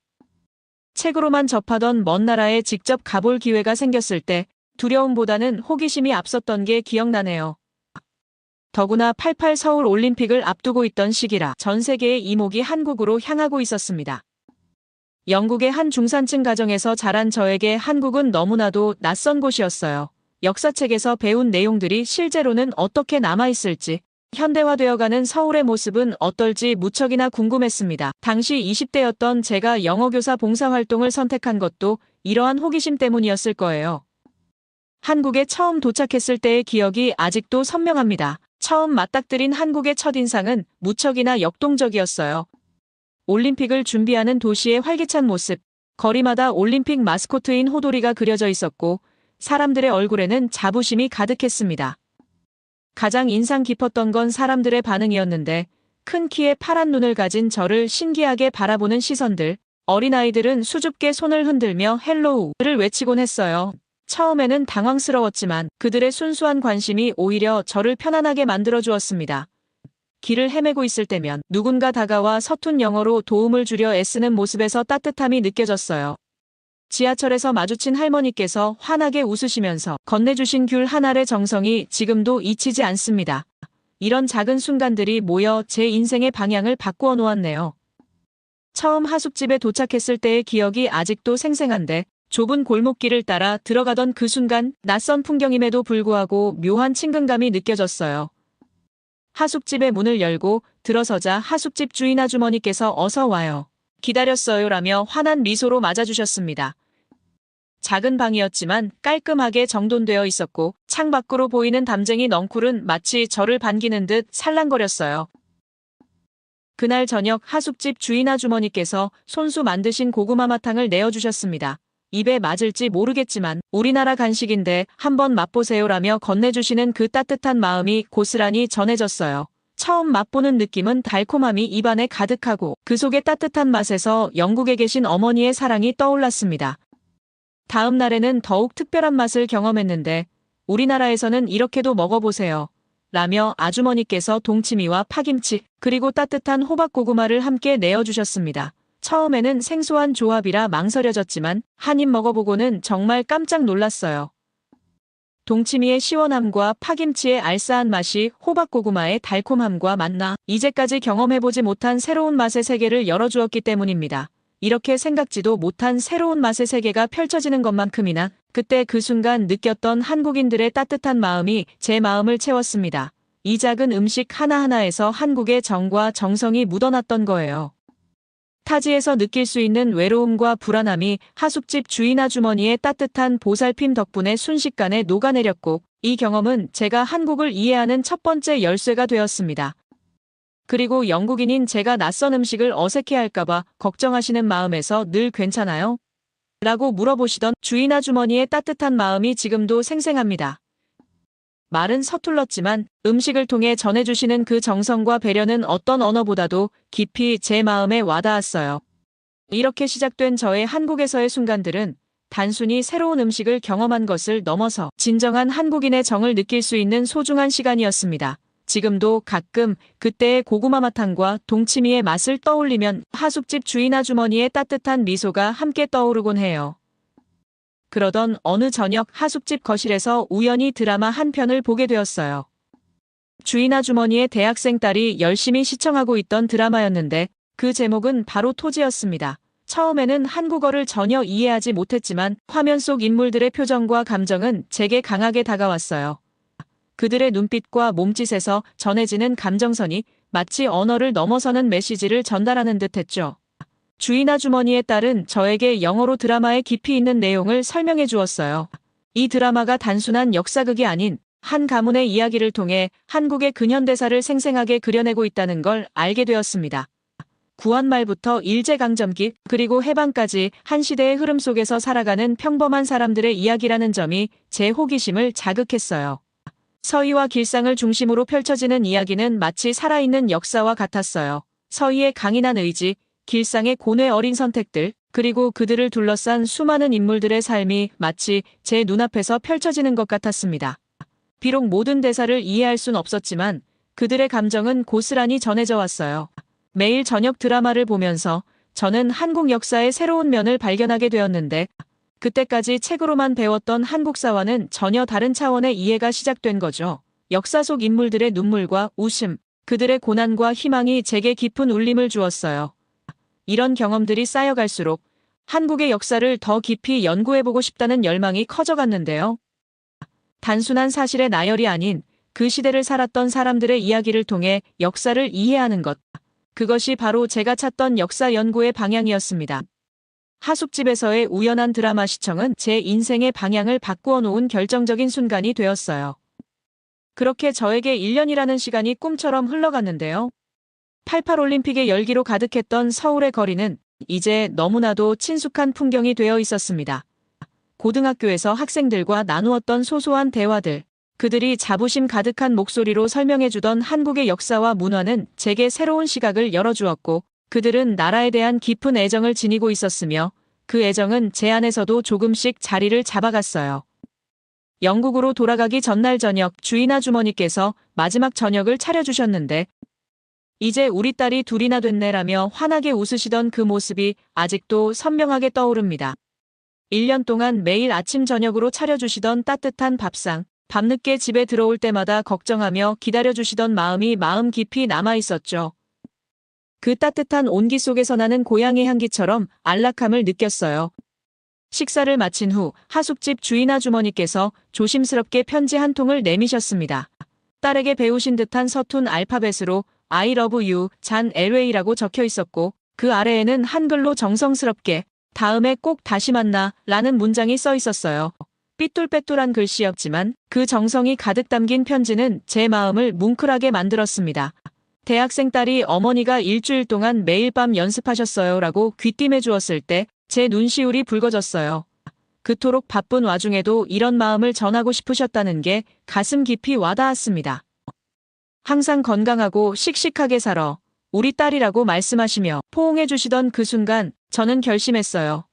책으로만 접하던 먼 나라에 직접 가볼 기회가 생겼을 때 두려움보다는 호기심이 앞섰던 게 기억나네요. 더구나 88 서울 올림픽을 앞두고 있던 시기라 전 세계의 이목이 한국으로 향하고 있었습니다. 영국의 한 중산층 가정에서 자란 저에게 한국은 너무나도 낯선 곳이었어요. 역사책에서 배운 내용들이 실제로는 어떻게 남아있을지, 현대화되어가는 서울의 모습은 어떨지 무척이나 궁금했습니다. 당시 20대였던 제가 영어교사 봉사활동을 선택한 것도 이러한 호기심 때문이었을 거예요. 한국에 처음 도착했을 때의 기억이 아직도 선명합니다. 처음 맞닥뜨린 한국의 첫인상은 무척이나 역동적이었어요. 올림픽을 준비하는 도시의 활기찬 모습, 거리마다 올림픽 마스코트인 호돌이가 그려져 있었고 사람들의 얼굴에는 자부심이 가득했습니다. 가장 인상 깊었던 건 사람들의 반응이었는데 큰 키에 파란 눈을 가진 저를 신기하게 바라보는 시선들, 어린아이들은 수줍게 손을 흔들며 헬로우를 외치곤 했어요. 처음에는 당황스러웠지만 그들의 순수한 관심이 오히려 저를 편안하게 만들어 주었습니다. 길을 헤매고 있을 때면 누군가 다가와 서툰 영어로 도움을 주려 애쓰는 모습에서 따뜻함이 느껴졌어요. 지하철에서 마주친 할머니께서 환하게 웃으시면서 건네주신 귤 한 알의 정성이 지금도 잊히지 않습니다. 이런 작은 순간들이 모여 제 인생의 방향을 바꾸어 놓았네요. 처음 하숙집에 도착했을 때의 기억이 아직도 생생한데 좁은 골목길을 따라 들어가던 그 순간 낯선 풍경임에도 불구하고 묘한 친근감이 느껴졌어요. 하숙집의 문을 열고 들어서자 하숙집 주인 아주머니께서 어서 와요. 기다렸어요라며 환한 미소로 맞아주셨습니다. 작은 방이었지만 깔끔하게 정돈되어 있었고 창밖으로 보이는 담쟁이 넝쿨은 마치 저를 반기는 듯 살랑거렸어요. 그날 저녁 하숙집 주인 아주머니께서 손수 만드신 고구마 마탕을 내어주셨습니다. 입에 맞을지 모르겠지만 우리나라 간식인데 한번 맛보세요라며 건네주시는 그 따뜻한 마음이 고스란히 전해졌어요. 처음 맛보는 느낌은 달콤함이 입안에 가득하고 그 속의 따뜻한 맛에서 영국에 계신 어머니의 사랑이 떠올랐습니다. 다음 날에는 더욱 특별한 맛을 경험했는데 우리나라에서는 이렇게도 먹어보세요. 라며 아주머니께서 동치미와 파김치 그리고 따뜻한 호박고구마를 함께 내어주셨습니다. 처음에는 생소한 조합이라 망설여졌지만 한 입 먹어보고는 정말 깜짝 놀랐어요. 동치미의 시원함과 파김치의 알싸한 맛이 호박고구마의 달콤함과 만나 이제까지 경험해보지 못한 새로운 맛의 세계를 열어주었기 때문입니다. 이렇게 생각지도 못한 새로운 맛의 세계가 펼쳐지는 것만큼이나 그때 그 순간 느꼈던 한국인들의 따뜻한 마음이 제 마음을 채웠습니다. 이 작은 음식 하나하나에서 한국의 정과 정성이 묻어났던 거예요. 타지에서 느낄 수 있는 외로움과 불안함이 하숙집 주인 아주머니의 따뜻한 보살핌 덕분에 순식간에 녹아내렸고 이 경험은 제가 한국을 이해하는 첫 번째 열쇠가 되었습니다. 그리고 영국인인 제가 낯선 음식을 어색해할까봐 걱정하시는 마음에서 늘 괜찮아요? 라고 물어보시던 주인 아주머니의 따뜻한 마음이 지금도 생생합니다. 말은 서툴렀지만 음식을 통해 전해주시는 그 정성과 배려는 어떤 언어보다도 깊이 제 마음에 와닿았어요. 이렇게 시작된 저의 한국에서의 순간들은 단순히 새로운 음식을 경험한 것을 넘어서 진정한 한국인의 정을 느낄 수 있는 소중한 시간이었습니다. 지금도 가끔 그때의 고구마 마탕과 동치미의 맛을 떠올리면 하숙집 주인 아주머니의 따뜻한 미소가 함께 떠오르곤 해요. 그러던 어느 저녁 하숙집 거실에서 우연히 드라마 한 편을 보게 되었어요. 주인 아주머니의 대학생 딸이 열심히 시청하고 있던 드라마였는데 그 제목은 바로 토지였습니다. 처음에는 한국어를 전혀 이해하지 못했지만 화면 속 인물들의 표정과 감정은 제게 강하게 다가왔어요. 그들의 눈빛과 몸짓에서 전해지는 감정선이 마치 언어를 넘어서는 메시지를 전달하는 듯했죠. 주인 아주머니의 딸은 저에게 영어로 드라마의 깊이 있는 내용을 설명해 주었어요. 이 드라마가 단순한 역사극이 아닌 한 가문의 이야기를 통해 한국의 근현대사를 생생하게 그려내고 있다는 걸 알게 되었습니다. 구한말부터 일제강점기 그리고 해방까지 한 시대의 흐름 속에서 살아가는 평범한 사람들의 이야기라는 점이 제 호기심을 자극했어요. 서희와 길상을 중심으로 펼쳐지는 이야기는 마치 살아있는 역사와 같았어요. 서희의 강인한 의지, 길상의 고뇌 어린 선택들, 그리고 그들을 둘러싼 수많은 인물들의 삶이 마치 제 눈앞에서 펼쳐지는 것 같았습니다. 비록 모든 대사를 이해할 순 없었지만 그들의 감정은 고스란히 전해져 왔어요. 매일 저녁 드라마를 보면서 저는 한국 역사의 새로운 면을 발견하게 되었는데 그때까지 책으로만 배웠던 한국사와는 전혀 다른 차원의 이해가 시작된 거죠. 역사 속 인물들의 눈물과 웃음, 그들의 고난과 희망이 제게 깊은 울림을 주었어요. 이런 경험들이 쌓여갈수록 한국의 역사를 더 깊이 연구해보고 싶다는 열망이 커져갔는데요. 단순한 사실의 나열이 아닌 그 시대를 살았던 사람들의 이야기를 통해 역사를 이해하는 것. 그것이 바로 제가 찾던 역사 연구의 방향이었습니다. 하숙집에서의 우연한 드라마 시청은 제 인생의 방향을 바꾸어 놓은 결정적인 순간이 되었어요. 그렇게 저에게 1년이라는 시간이 꿈처럼 흘러갔는데요. 88 올림픽의 열기로 가득했던 서울의 거리는 이제 너무나도 친숙한 풍경이 되어 있었습니다. 고등학교에서 학생들과 나누었던 소소한 대화들, 그들이 자부심 가득한 목소리로 설명해주던 한국의 역사와 문화는 제게 새로운 시각을 열어주었고 그들은 나라에 대한 깊은 애정을 지니고 있었으며 그 애정은 제 안에서도 조금씩 자리를 잡아갔어요. 영국으로 돌아가기 전날 저녁 주인 아주머니께서 마지막 저녁을 차려주셨는데 이제 우리 딸이 둘이나 됐네라며 환하게 웃으시던 그 모습이 아직도 선명하게 떠오릅니다. 1년 동안 매일 아침 저녁으로 차려주시던 따뜻한 밥상, 밤늦게 집에 들어올 때마다 걱정하며 기다려주시던 마음이 마음 깊이 남아있었죠. 그 따뜻한 온기 속에서 나는 고향의 향기처럼 안락함을 느꼈어요. 식사를 마친 후 하숙집 주인 아주머니께서 조심스럽게 편지 한 통을 내미셨습니다. 딸에게 배우신 듯한 서툰 알파벳으로 I love you, 잔 LA라고 적혀 있었고 그 아래에는 한글로 정성스럽게 다음에 꼭 다시 만나 라는 문장이 써 있었어요. 삐뚤빼뚤한 글씨였지만 그 정성이 가득 담긴 편지는 제 마음을 뭉클하게 만들었습니다. 대학생 딸이 어머니가 일주일 동안 매일 밤 연습하셨어요 라고 귀띔해 주었을 때 제 눈시울이 붉어졌어요. 그토록 바쁜 와중에도 이런 마음을 전하고 싶으셨다는 게 가슴 깊이 와닿았습니다. 항상 건강하고 씩씩하게 살아 우리 딸이라고 말씀하시며 포옹해 주시던 그 순간 저는 결심했어요.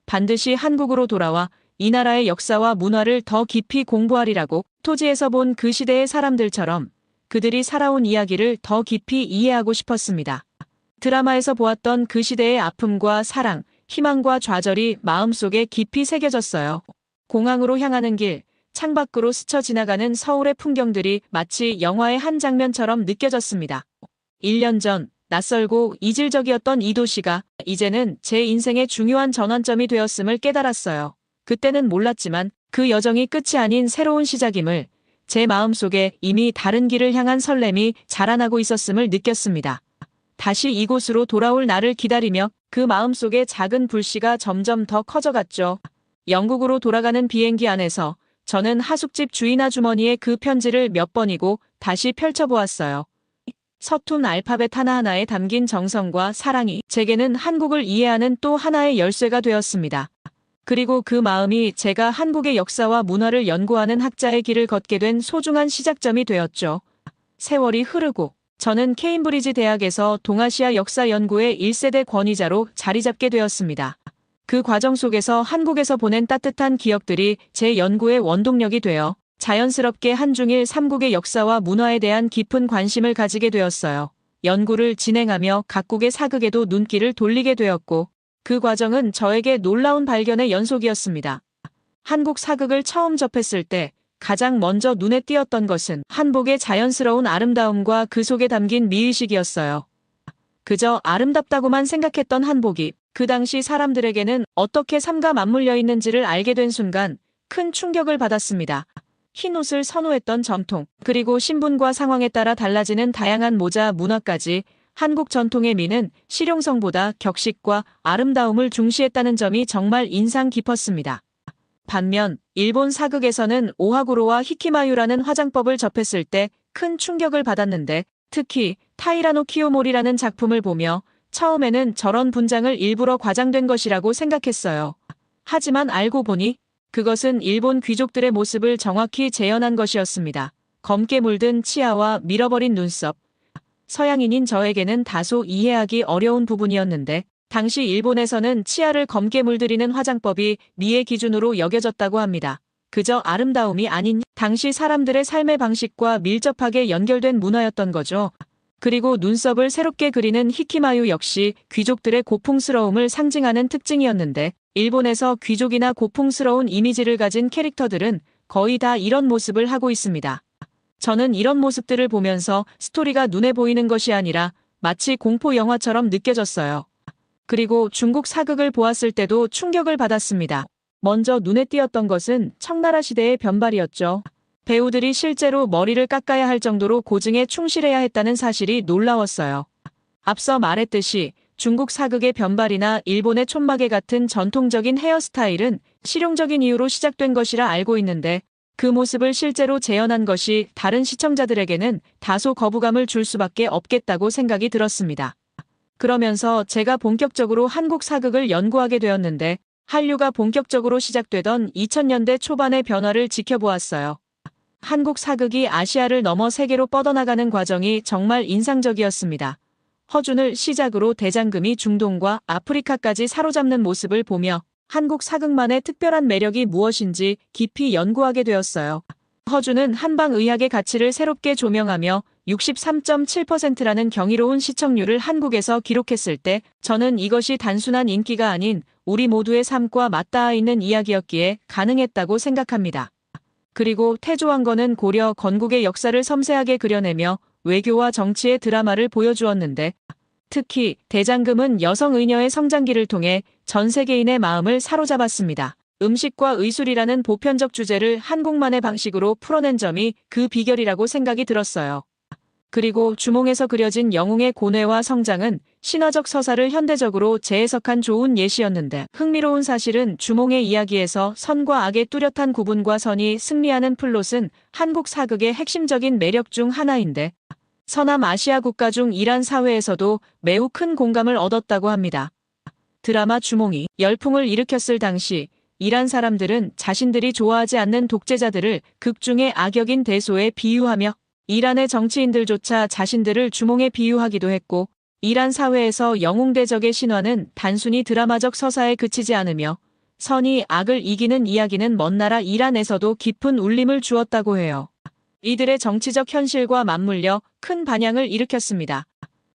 반드시 한국으로 돌아와 이 나라의 역사와 문화를 더 깊이 공부하리라고 토지에서 본 그 시대의 사람들처럼 그들이 살아온 이야기를 더 깊이 이해하고 싶었습니다. 드라마에서 보았던 그 시대의 아픔과 사랑, 희망과 좌절이 마음속에 깊이 새겨졌어요. 공항으로 향하는 길, 창밖으로 스쳐 지나가는 서울의 풍경들이 마치 영화의 한 장면처럼 느껴졌습니다. 1년 전 낯설고 이질적이었던 이 도시가 이제는 제 인생의 중요한 전환점이 되었음을 깨달았어요. 그때는 몰랐지만 그 여정이 끝이 아닌 새로운 시작임을, 제 마음속에 이미 다른 길을 향한 설렘이 자라나고 있었음을 느꼈습니다. 다시 이곳으로 돌아올 날을 기다리며 그 마음속에 작은 불씨가 점점 더 커져갔죠. 영국으로 돌아가는 비행기 안에서 저는 하숙집 주인 아주머니의 그 편지를 몇 번이고 다시 펼쳐보았어요. 서툰 알파벳 하나하나에 담긴 정성과 사랑이 제게는 한국을 이해하는 또 하나의 열쇠가 되었습니다. 그리고 그 마음이 제가 한국의 역사와 문화를 연구하는 학자의 길을 걷게 된 소중한 시작점이 되었죠. 세월이 흐르고 저는 케임브리지 대학에서 동아시아 역사 연구의 1세대 권위자로 자리 잡게 되었습니다. 그 과정 속에서 한국에서 보낸 따뜻한 기억들이 제 연구의 원동력이 되어 자연스럽게 한중일 3국의 역사와 문화에 대한 깊은 관심을 가지게 되었어요. 연구를 진행하며 각국의 사극에도 눈길을 돌리게 되었고 그 과정은 저에게 놀라운 발견의 연속이었습니다. 한국 사극을 처음 접했을 때 가장 먼저 눈에 띄었던 것은 한복의 자연스러운 아름다움과 그 속에 담긴 미의식이었어요. 그저 아름답다고만 생각했던 한복이 그 당시 사람들에게는 어떻게 삶과 맞물려 있는지를 알게 된 순간 큰 충격을 받았습니다. 흰 옷을 선호했던 전통, 그리고 신분과 상황에 따라 달라지는 다양한 모자 문화까지 한국 전통의 미는 실용성보다 격식과 아름다움을 중시했다는 점이 정말 인상 깊었습니다. 반면 일본 사극에서는 오하구로와 히키마유라는 화장법을 접했을 때 큰 충격을 받았는데 특히 타이라노 키요모리라는 작품을 보며 처음에는 저런 분장을 일부러 과장된 것이라고 생각했어요. 하지만 알고 보니 그것은 일본 귀족들의 모습을 정확히 재현한 것이었습니다. 검게 물든 치아와 밀어버린 눈썹. 서양인인 저에게는 다소 이해하기 어려운 부분이었는데 당시 일본에서는 치아를 검게 물들이는 화장법이 미의 기준으로 여겨졌다고 합니다. 그저 아름다움이 아닌 당시 사람들의 삶의 방식과 밀접하게 연결된 문화였던 거죠. 그리고 눈썹을 새롭게 그리는 히키마유 역시 귀족들의 고풍스러움을 상징하는 특징이었는데 일본에서 귀족이나 고풍스러운 이미지를 가진 캐릭터들은 거의 다 이런 모습을 하고 있습니다. 저는 이런 모습들을 보면서 스토리가 눈에 보이는 것이 아니라 마치 공포 영화처럼 느껴졌어요. 그리고 중국 사극을 보았을 때도 충격을 받았습니다. 먼저 눈에 띄었던 것은 청나라 시대의 변발이었죠. 배우들이 실제로 머리를 깎아야 할 정도로 고증에 충실해야 했다는 사실이 놀라웠어요. 앞서 말했듯이 중국 사극의 변발이나 일본의 촌마개 같은 전통적인 헤어스타일은 실용적인 이유로 시작된 것이라 알고 있는데 그 모습을 실제로 재현한 것이 다른 시청자들에게는 다소 거부감을 줄 수밖에 없겠다고 생각이 들었습니다. 그러면서 제가 본격적으로 한국 사극을 연구하게 되었는데 한류가 본격적으로 시작되던 2000년대 초반의 변화를 지켜보았어요. 한국 사극이 아시아를 넘어 세계로 뻗어나가는 과정이 정말 인상적이었습니다. 허준을 시작으로 대장금이 중동과 아프리카까지 사로잡는 모습을 보며 한국 사극만의 특별한 매력이 무엇인지 깊이 연구하게 되었어요. 허준은 한방의학의 가치를 새롭게 조명하며 63.7%라는 경이로운 시청률을 한국에서 기록했을 때 저는 이것이 단순한 인기가 아닌 우리 모두의 삶과 맞닿아 있는 이야기였기에 가능했다고 생각합니다. 그리고 태조왕건은 고려 건국의 역사를 섬세하게 그려내며 외교와 정치의 드라마를 보여주었는데 특히 대장금은 여성 의녀의 성장기를 통해 전 세계인의 마음을 사로잡았습니다. 음식과 의술이라는 보편적 주제를 한국만의 방식으로 풀어낸 점이 그 비결이라고 생각이 들었어요. 그리고 주몽에서 그려진 영웅의 고뇌와 성장은 신화적 서사를 현대적으로 재해석한 좋은 예시였는데 흥미로운 사실은 주몽의 이야기에서 선과 악의 뚜렷한 구분과 선이 승리하는 플롯은 한국 사극의 핵심적인 매력 중 하나인데 서남아시아 국가 중 이란 사회에서도 매우 큰 공감을 얻었다고 합니다. 드라마 주몽이 열풍을 일으켰을 당시 이란 사람들은 자신들이 좋아하지 않는 독재자들을 극중의 악역인 대소에 비유하며 이란의 정치인들조차 자신들을 주몽에 비유하기도 했고 이란 사회에서 영웅대적의 신화는 단순히 드라마적 서사에 그치지 않으며 선이 악을 이기는 이야기는 먼 나라 이란에서도 깊은 울림을 주었다고 해요. 이들의 정치적 현실과 맞물려 큰 반향을 일으켰습니다.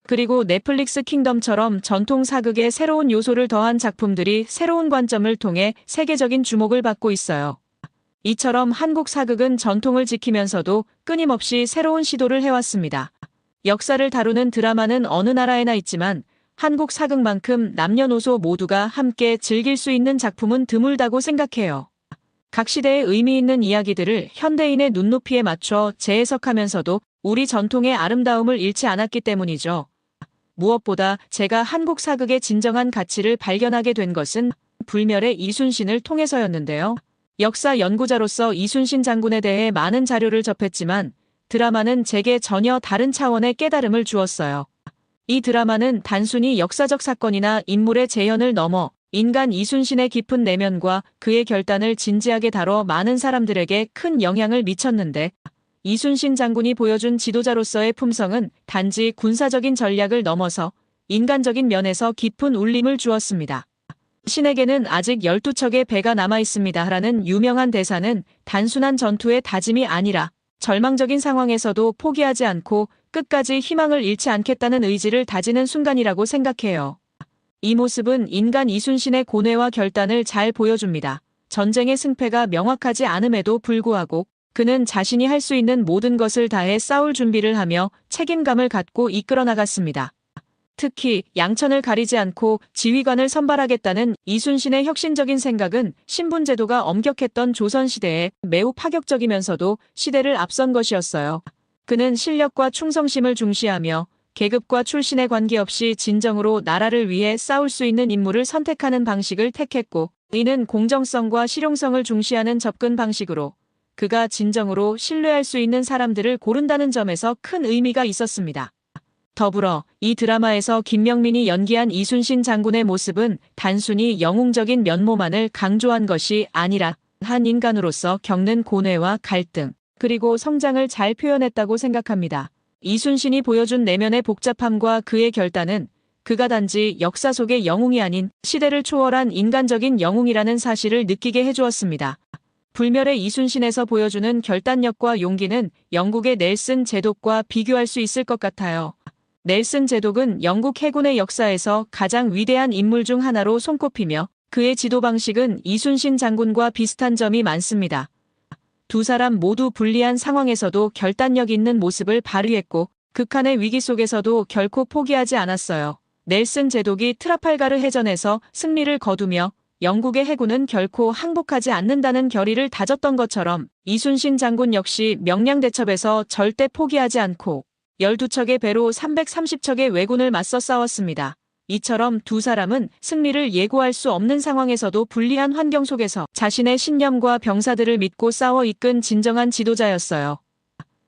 그리고 넷플릭스 킹덤처럼 전통 사극에 새로운 요소를 더한 작품들이 새로운 관점을 통해 세계적인 주목을 받고 있어요. 이처럼 한국 사극은 전통을 지키면서도 끊임없이 새로운 시도를 해왔습니다. 역사를 다루는 드라마는 어느 나라에나 있지만 한국 사극만큼 남녀노소 모두가 함께 즐길 수 있는 작품은 드물다고 생각해요. 각 시대의 의미 있는 이야기들을 현대인의 눈높이에 맞춰 재해석하면서도 우리 전통의 아름다움을 잃지 않았기 때문이죠. 무엇보다 제가 한국 사극의 진정한 가치를 발견하게 된 것은 불멸의 이순신을 통해서였는데요. 역사 연구자로서 이순신 장군에 대해 많은 자료를 접했지만 드라마는 제게 전혀 다른 차원의 깨달음을 주었어요. 이 드라마는 단순히 역사적 사건이나 인물의 재현을 넘어 인간 이순신의 깊은 내면과 그의 결단을 진지하게 다뤄 많은 사람들에게 큰 영향을 미쳤는데, 이순신 장군이 보여준 지도자로서의 품성은 단지 군사적인 전략을 넘어서 인간적인 면에서 깊은 울림을 주었습니다. 신에게는 아직 12척의 배가 남아 있습니다. 라는 유명한 대사는 단순한 전투의 다짐이 아니라 절망적인 상황에서도 포기하지 않고 끝까지 희망을 잃지 않겠다는 의지를 다지는 순간이라고 생각해요. 이 모습은 인간 이순신의 고뇌와 결단을 잘 보여줍니다. 전쟁의 승패가 명확하지 않음에도 불구하고 그는 자신이 할 수 있는 모든 것을 다해 싸울 준비를 하며 책임감을 갖고 이끌어 나갔습니다. 특히 양천을 가리지 않고 지휘관을 선발하겠다는 이순신의 혁신적인 생각은 신분제도가 엄격했던 조선시대에 매우 파격적이면서도 시대를 앞선 것이었어요. 그는 실력과 충성심을 중시하며 계급과 출신에 관계없이 진정으로 나라를 위해 싸울 수 있는 인물을 선택하는 방식을 택했고, 이는 공정성과 실용성을 중시하는 접근 방식으로 그가 진정으로 신뢰할 수 있는 사람들을 고른다는 점에서 큰 의미가 있었습니다. 더불어 이 드라마에서 김명민이 연기한 이순신 장군의 모습은 단순히 영웅적인 면모만을 강조한 것이 아니라 한 인간으로서 겪는 고뇌와 갈등, 그리고 성장을 잘 표현했다고 생각합니다. 이순신이 보여준 내면의 복잡함과 그의 결단은 그가 단지 역사 속의 영웅이 아닌 시대를 초월한 인간적인 영웅이라는 사실을 느끼게 해주었습니다. 불멸의 이순신에서 보여주는 결단력과 용기는 영국의 넬슨 제독과 비교할 수 있을 것 같아요. 넬슨 제독은 영국 해군의 역사에서 가장 위대한 인물 중 하나로 손꼽히며 그의 지도 방식은 이순신 장군과 비슷한 점이 많습니다. 두 사람 모두 불리한 상황에서도 결단력 있는 모습을 발휘했고 극한의 위기 속에서도 결코 포기하지 않았어요. 넬슨 제독이 트라팔가르 해전에서 승리를 거두며 영국의 해군은 결코 항복하지 않는다는 결의를 다졌던 것처럼 이순신 장군 역시 명량대첩에서 절대 포기하지 않고 12척의 배로 330척의 왜군을 맞서 싸웠습니다. 이처럼 두 사람은 승리를 예고할 수 없는 상황에서도 불리한 환경 속에서 자신의 신념과 병사들을 믿고 싸워 이끈 진정한 지도자였어요.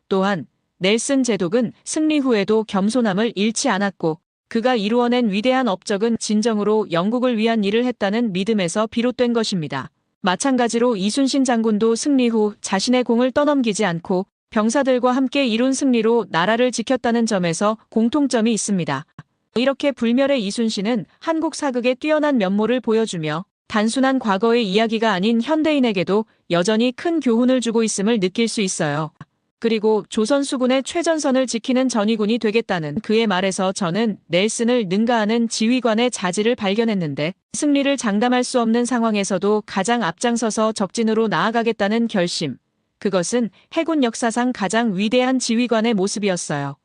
또한 넬슨 제독은 승리 후에도 겸손함을 잃지 않았고 그가 이루어낸 위대한 업적은 진정으로 영국을 위한 일을 했다는 믿음에서 비롯된 것입니다. 마찬가지로 이순신 장군도 승리 후 자신의 공을 떠넘기지 않고 병사들과 함께 이룬 승리로 나라를 지켰다는 점에서 공통점이 있습니다. 이렇게 불멸의 이순신은 한국 사극의 뛰어난 면모를 보여주며 단순한 과거의 이야기가 아닌 현대인에게도 여전히 큰 교훈을 주고 있음을 느낄 수 있어요. 그리고 조선 수군의 최전선을 지키는 전위군이 되겠다는 그의 말에서 저는 넬슨을 능가하는 지휘관의 자질을 발견했는데, 승리를 장담할 수 없는 상황에서도 가장 앞장서서 적진으로 나아가겠다는 결심. 그것은 해군 역사상 가장 위대한 지휘관의 모습이었어요.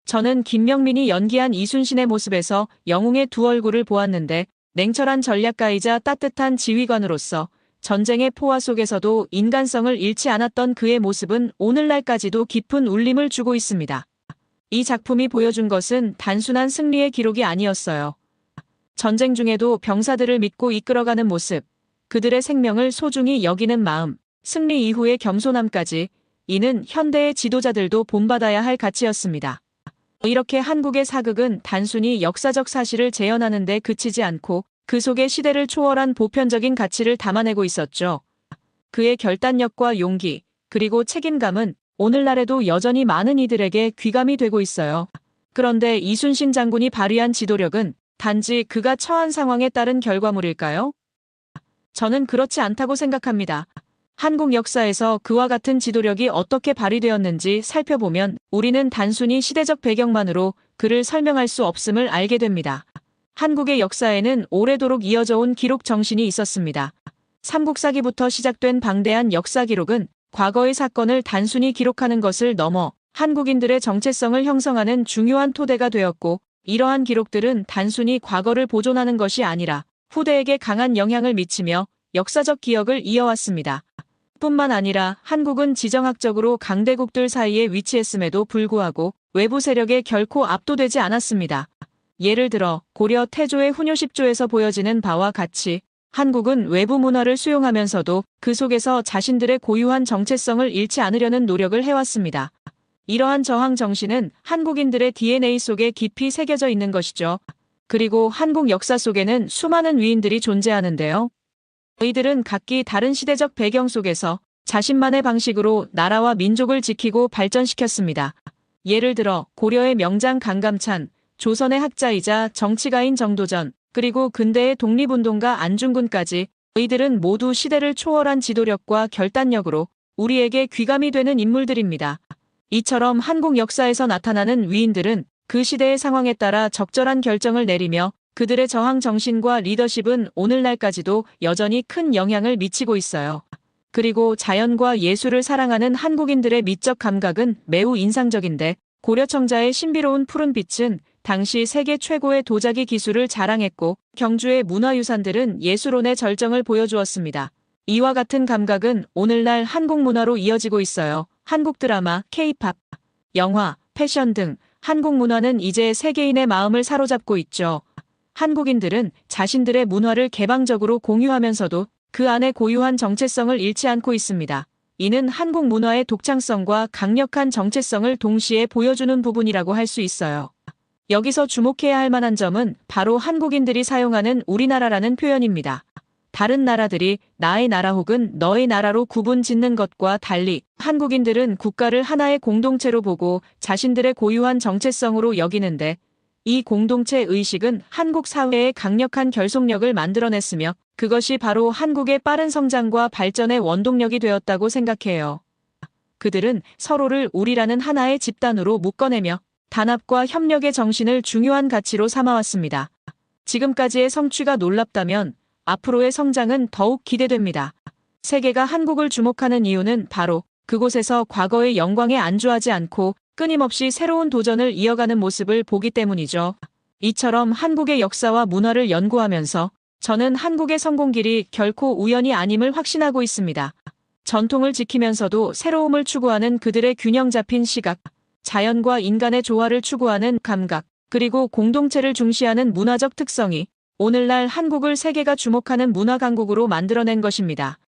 저는 김명민이 연기한 이순신의 모습에서 영웅의 두 얼굴을 보았는데, 냉철한 전략가이자 따뜻한 지휘관으로서 전쟁의 포화 속에서도 인간성을 잃지 않았던 그의 모습은 오늘날까지도 깊은 울림을 주고 있습니다. 이 작품이 보여준 것은 단순한 승리의 기록이 아니었어요. 전쟁 중에도 병사들을 믿고 이끌어가는 모습, 그들의 생명을 소중히 여기는 마음, 승리 이후의 겸손함까지, 이는 현대의 지도자들도 본받아야 할 가치였습니다. 이렇게 한국의 사극은 단순히 역사적 사실을 재현하는 데 그치지 않고 그 속에 시대를 초월한 보편적인 가치를 담아내고 있었죠. 그의 결단력과 용기, 그리고 책임감은 오늘날에도 여전히 많은 이들에게 귀감이 되고 있어요. 그런데 이순신 장군이 발휘한 지도력은 단지 그가 처한 상황에 따른 결과물일까요? 저는 그렇지 않다고 생각합니다. 한국 역사에서 그와 같은 지도력이 어떻게 발휘되었는지 살펴보면 우리는 단순히 시대적 배경만으로 그를 설명할 수 없음을 알게 됩니다. 한국의 역사에는 오래도록 이어져 온 기록 정신이 있었습니다. 삼국사기부터 시작된 방대한 역사 기록은 과거의 사건을 단순히 기록하는 것을 넘어 한국인들의 정체성을 형성하는 중요한 토대가 되었고, 이러한 기록들은 단순히 과거를 보존하는 것이 아니라 후대에게 강한 영향을 미치며 역사적 기억을 이어왔습니다. 뿐만 아니라 한국은 지정학적으로 강대국들 사이에 위치했음에도 불구하고 외부 세력에 결코 압도되지 않았습니다. 예를 들어 고려 태조의 훈효10조에서 보여지는 바와 같이 한국은 외부 문화를 수용하면서도 그 속에서 자신들의 고유한 정체성을 잃지 않으려는 노력을 해왔습니다. 이러한 저항 정신은 한국인들의 DNA 속에 깊이 새겨져 있는 것이죠. 그리고 한국 역사 속에는 수많은 위인들이 존재하는데요. 이들은 각기 다른 시대적 배경 속에서 자신만의 방식으로 나라와 민족을 지키고 발전시켰습니다. 예를 들어 고려의 명장 강감찬, 조선의 학자이자 정치가인 정도전, 그리고 근대의 독립운동가 안중근까지 이들은 모두 시대를 초월한 지도력과 결단력으로 우리에게 귀감이 되는 인물들입니다. 이처럼 한국 역사에서 나타나는 위인들은 그 시대의 상황에 따라 적절한 결정을 내리며 그들의 저항 정신과 리더십은 오늘날까지도 여전히 큰 영향을 미치고 있어요. 그리고 자연과 예술을 사랑하는 한국인들의 미적 감각은 매우 인상적인데 고려청자의 신비로운 푸른빛은 당시 세계 최고의 도자기 기술을 자랑했고 경주의 문화유산들은 예술혼의 절정을 보여주었습니다. 이와 같은 감각은 오늘날 한국 문화로 이어지고 있어요. 한국 드라마, K-팝, 영화, 패션 등 한국 문화는 이제 세계인의 마음을 사로잡고 있죠. 한국인들은 자신들의 문화를 개방적으로 공유하면서도 그 안에 고유한 정체성을 잃지 않고 있습니다. 이는 한국 문화의 독창성과 강력한 정체성을 동시에 보여주는 부분이라고 할 수 있어요. 여기서 주목해야 할 만한 점은 바로 한국인들이 사용하는 우리나라라는 표현입니다. 다른 나라들이 나의 나라 혹은 너의 나라로 구분 짓는 것과 달리 한국인들은 국가를 하나의 공동체로 보고 자신들의 고유한 정체성으로 여기는데 이 공동체 의식은 한국 사회의 강력한 결속력을 만들어냈으며 그것이 바로 한국의 빠른 성장과 발전의 원동력이 되었다고 생각해요. 그들은 서로를 우리라는 하나의 집단으로 묶어내며 단합과 협력의 정신을 중요한 가치로 삼아왔습니다. 지금까지의 성취가 놀랍다면 앞으로의 성장은 더욱 기대됩니다. 세계가 한국을 주목하는 이유는 바로 그곳에서 과거의 영광에 안주하지 않고 끊임없이 새로운 도전을 이어가는 모습을 보기 때문이죠. 이처럼 한국의 역사와 문화를 연구하면서 저는 한국의 성공길이 결코 우연이 아님을 확신하고 있습니다. 전통을 지키면서도 새로움을 추구하는 그들의 균형 잡힌 시각, 자연과 인간의 조화를 추구하는 감각, 그리고 공동체를 중시하는 문화적 특성이 오늘날 한국을 세계가 주목하는 문화 강국으로 만들어낸 것입니다.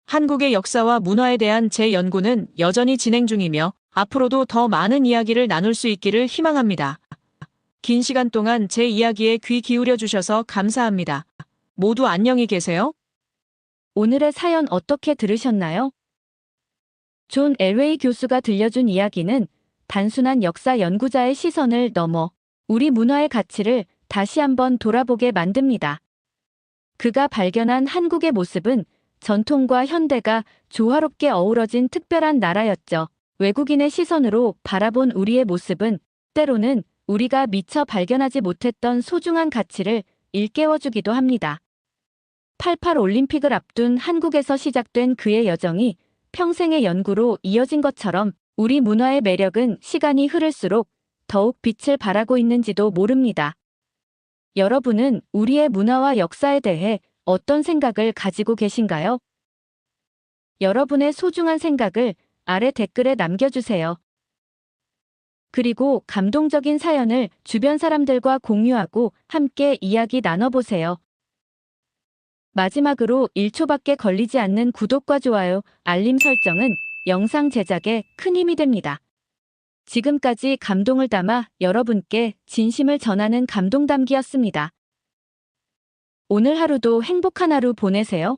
한국의 역사와 문화에 대한 제 연구는 여전히 진행 중이며 앞으로도 더 많은 이야기를 나눌 수 있기를 희망합니다. 긴 시간 동안 제 이야기에 귀 기울여 주셔서 감사합니다. 모두 안녕히 계세요.
오늘의 사연 어떻게 들으셨나요? 존 엘웨이 교수가 들려준 이야기는 단순한 역사 연구자의 시선을 넘어 우리 문화의 가치를 다시 한번 돌아보게 만듭니다. 그가 발견한 한국의 모습은 전통과 현대가 조화롭게 어우러진 특별한 나라였죠. 외국인의 시선으로 바라본 우리의 모습은 때로는 우리가 미처 발견하지 못했던 소중한 가치를 일깨워주기도 합니다. 88 올림픽을 앞둔 한국에서 시작된 그의 여정이 평생의 연구로 이어진 것처럼 우리 문화의 매력은 시간이 흐를수록 더욱 빛을 발하고 있는지도 모릅니다. 여러분은 우리의 문화와 역사에 대해 어떤 생각을 가지고 계신가요? 여러분의 소중한 생각을 아래 댓글에 남겨주세요. 그리고 감동적인 사연을 주변 사람들과 공유하고 함께 이야기 나눠보세요. 마지막으로 1초밖에 걸리지 않는 구독과 좋아요, 알림 설정은 영상 제작에 큰 힘이 됩니다. 지금까지 감동을 담아 여러분께 진심을 전하는 감동담기였습니다. 오늘 하루도 행복한 하루 보내세요.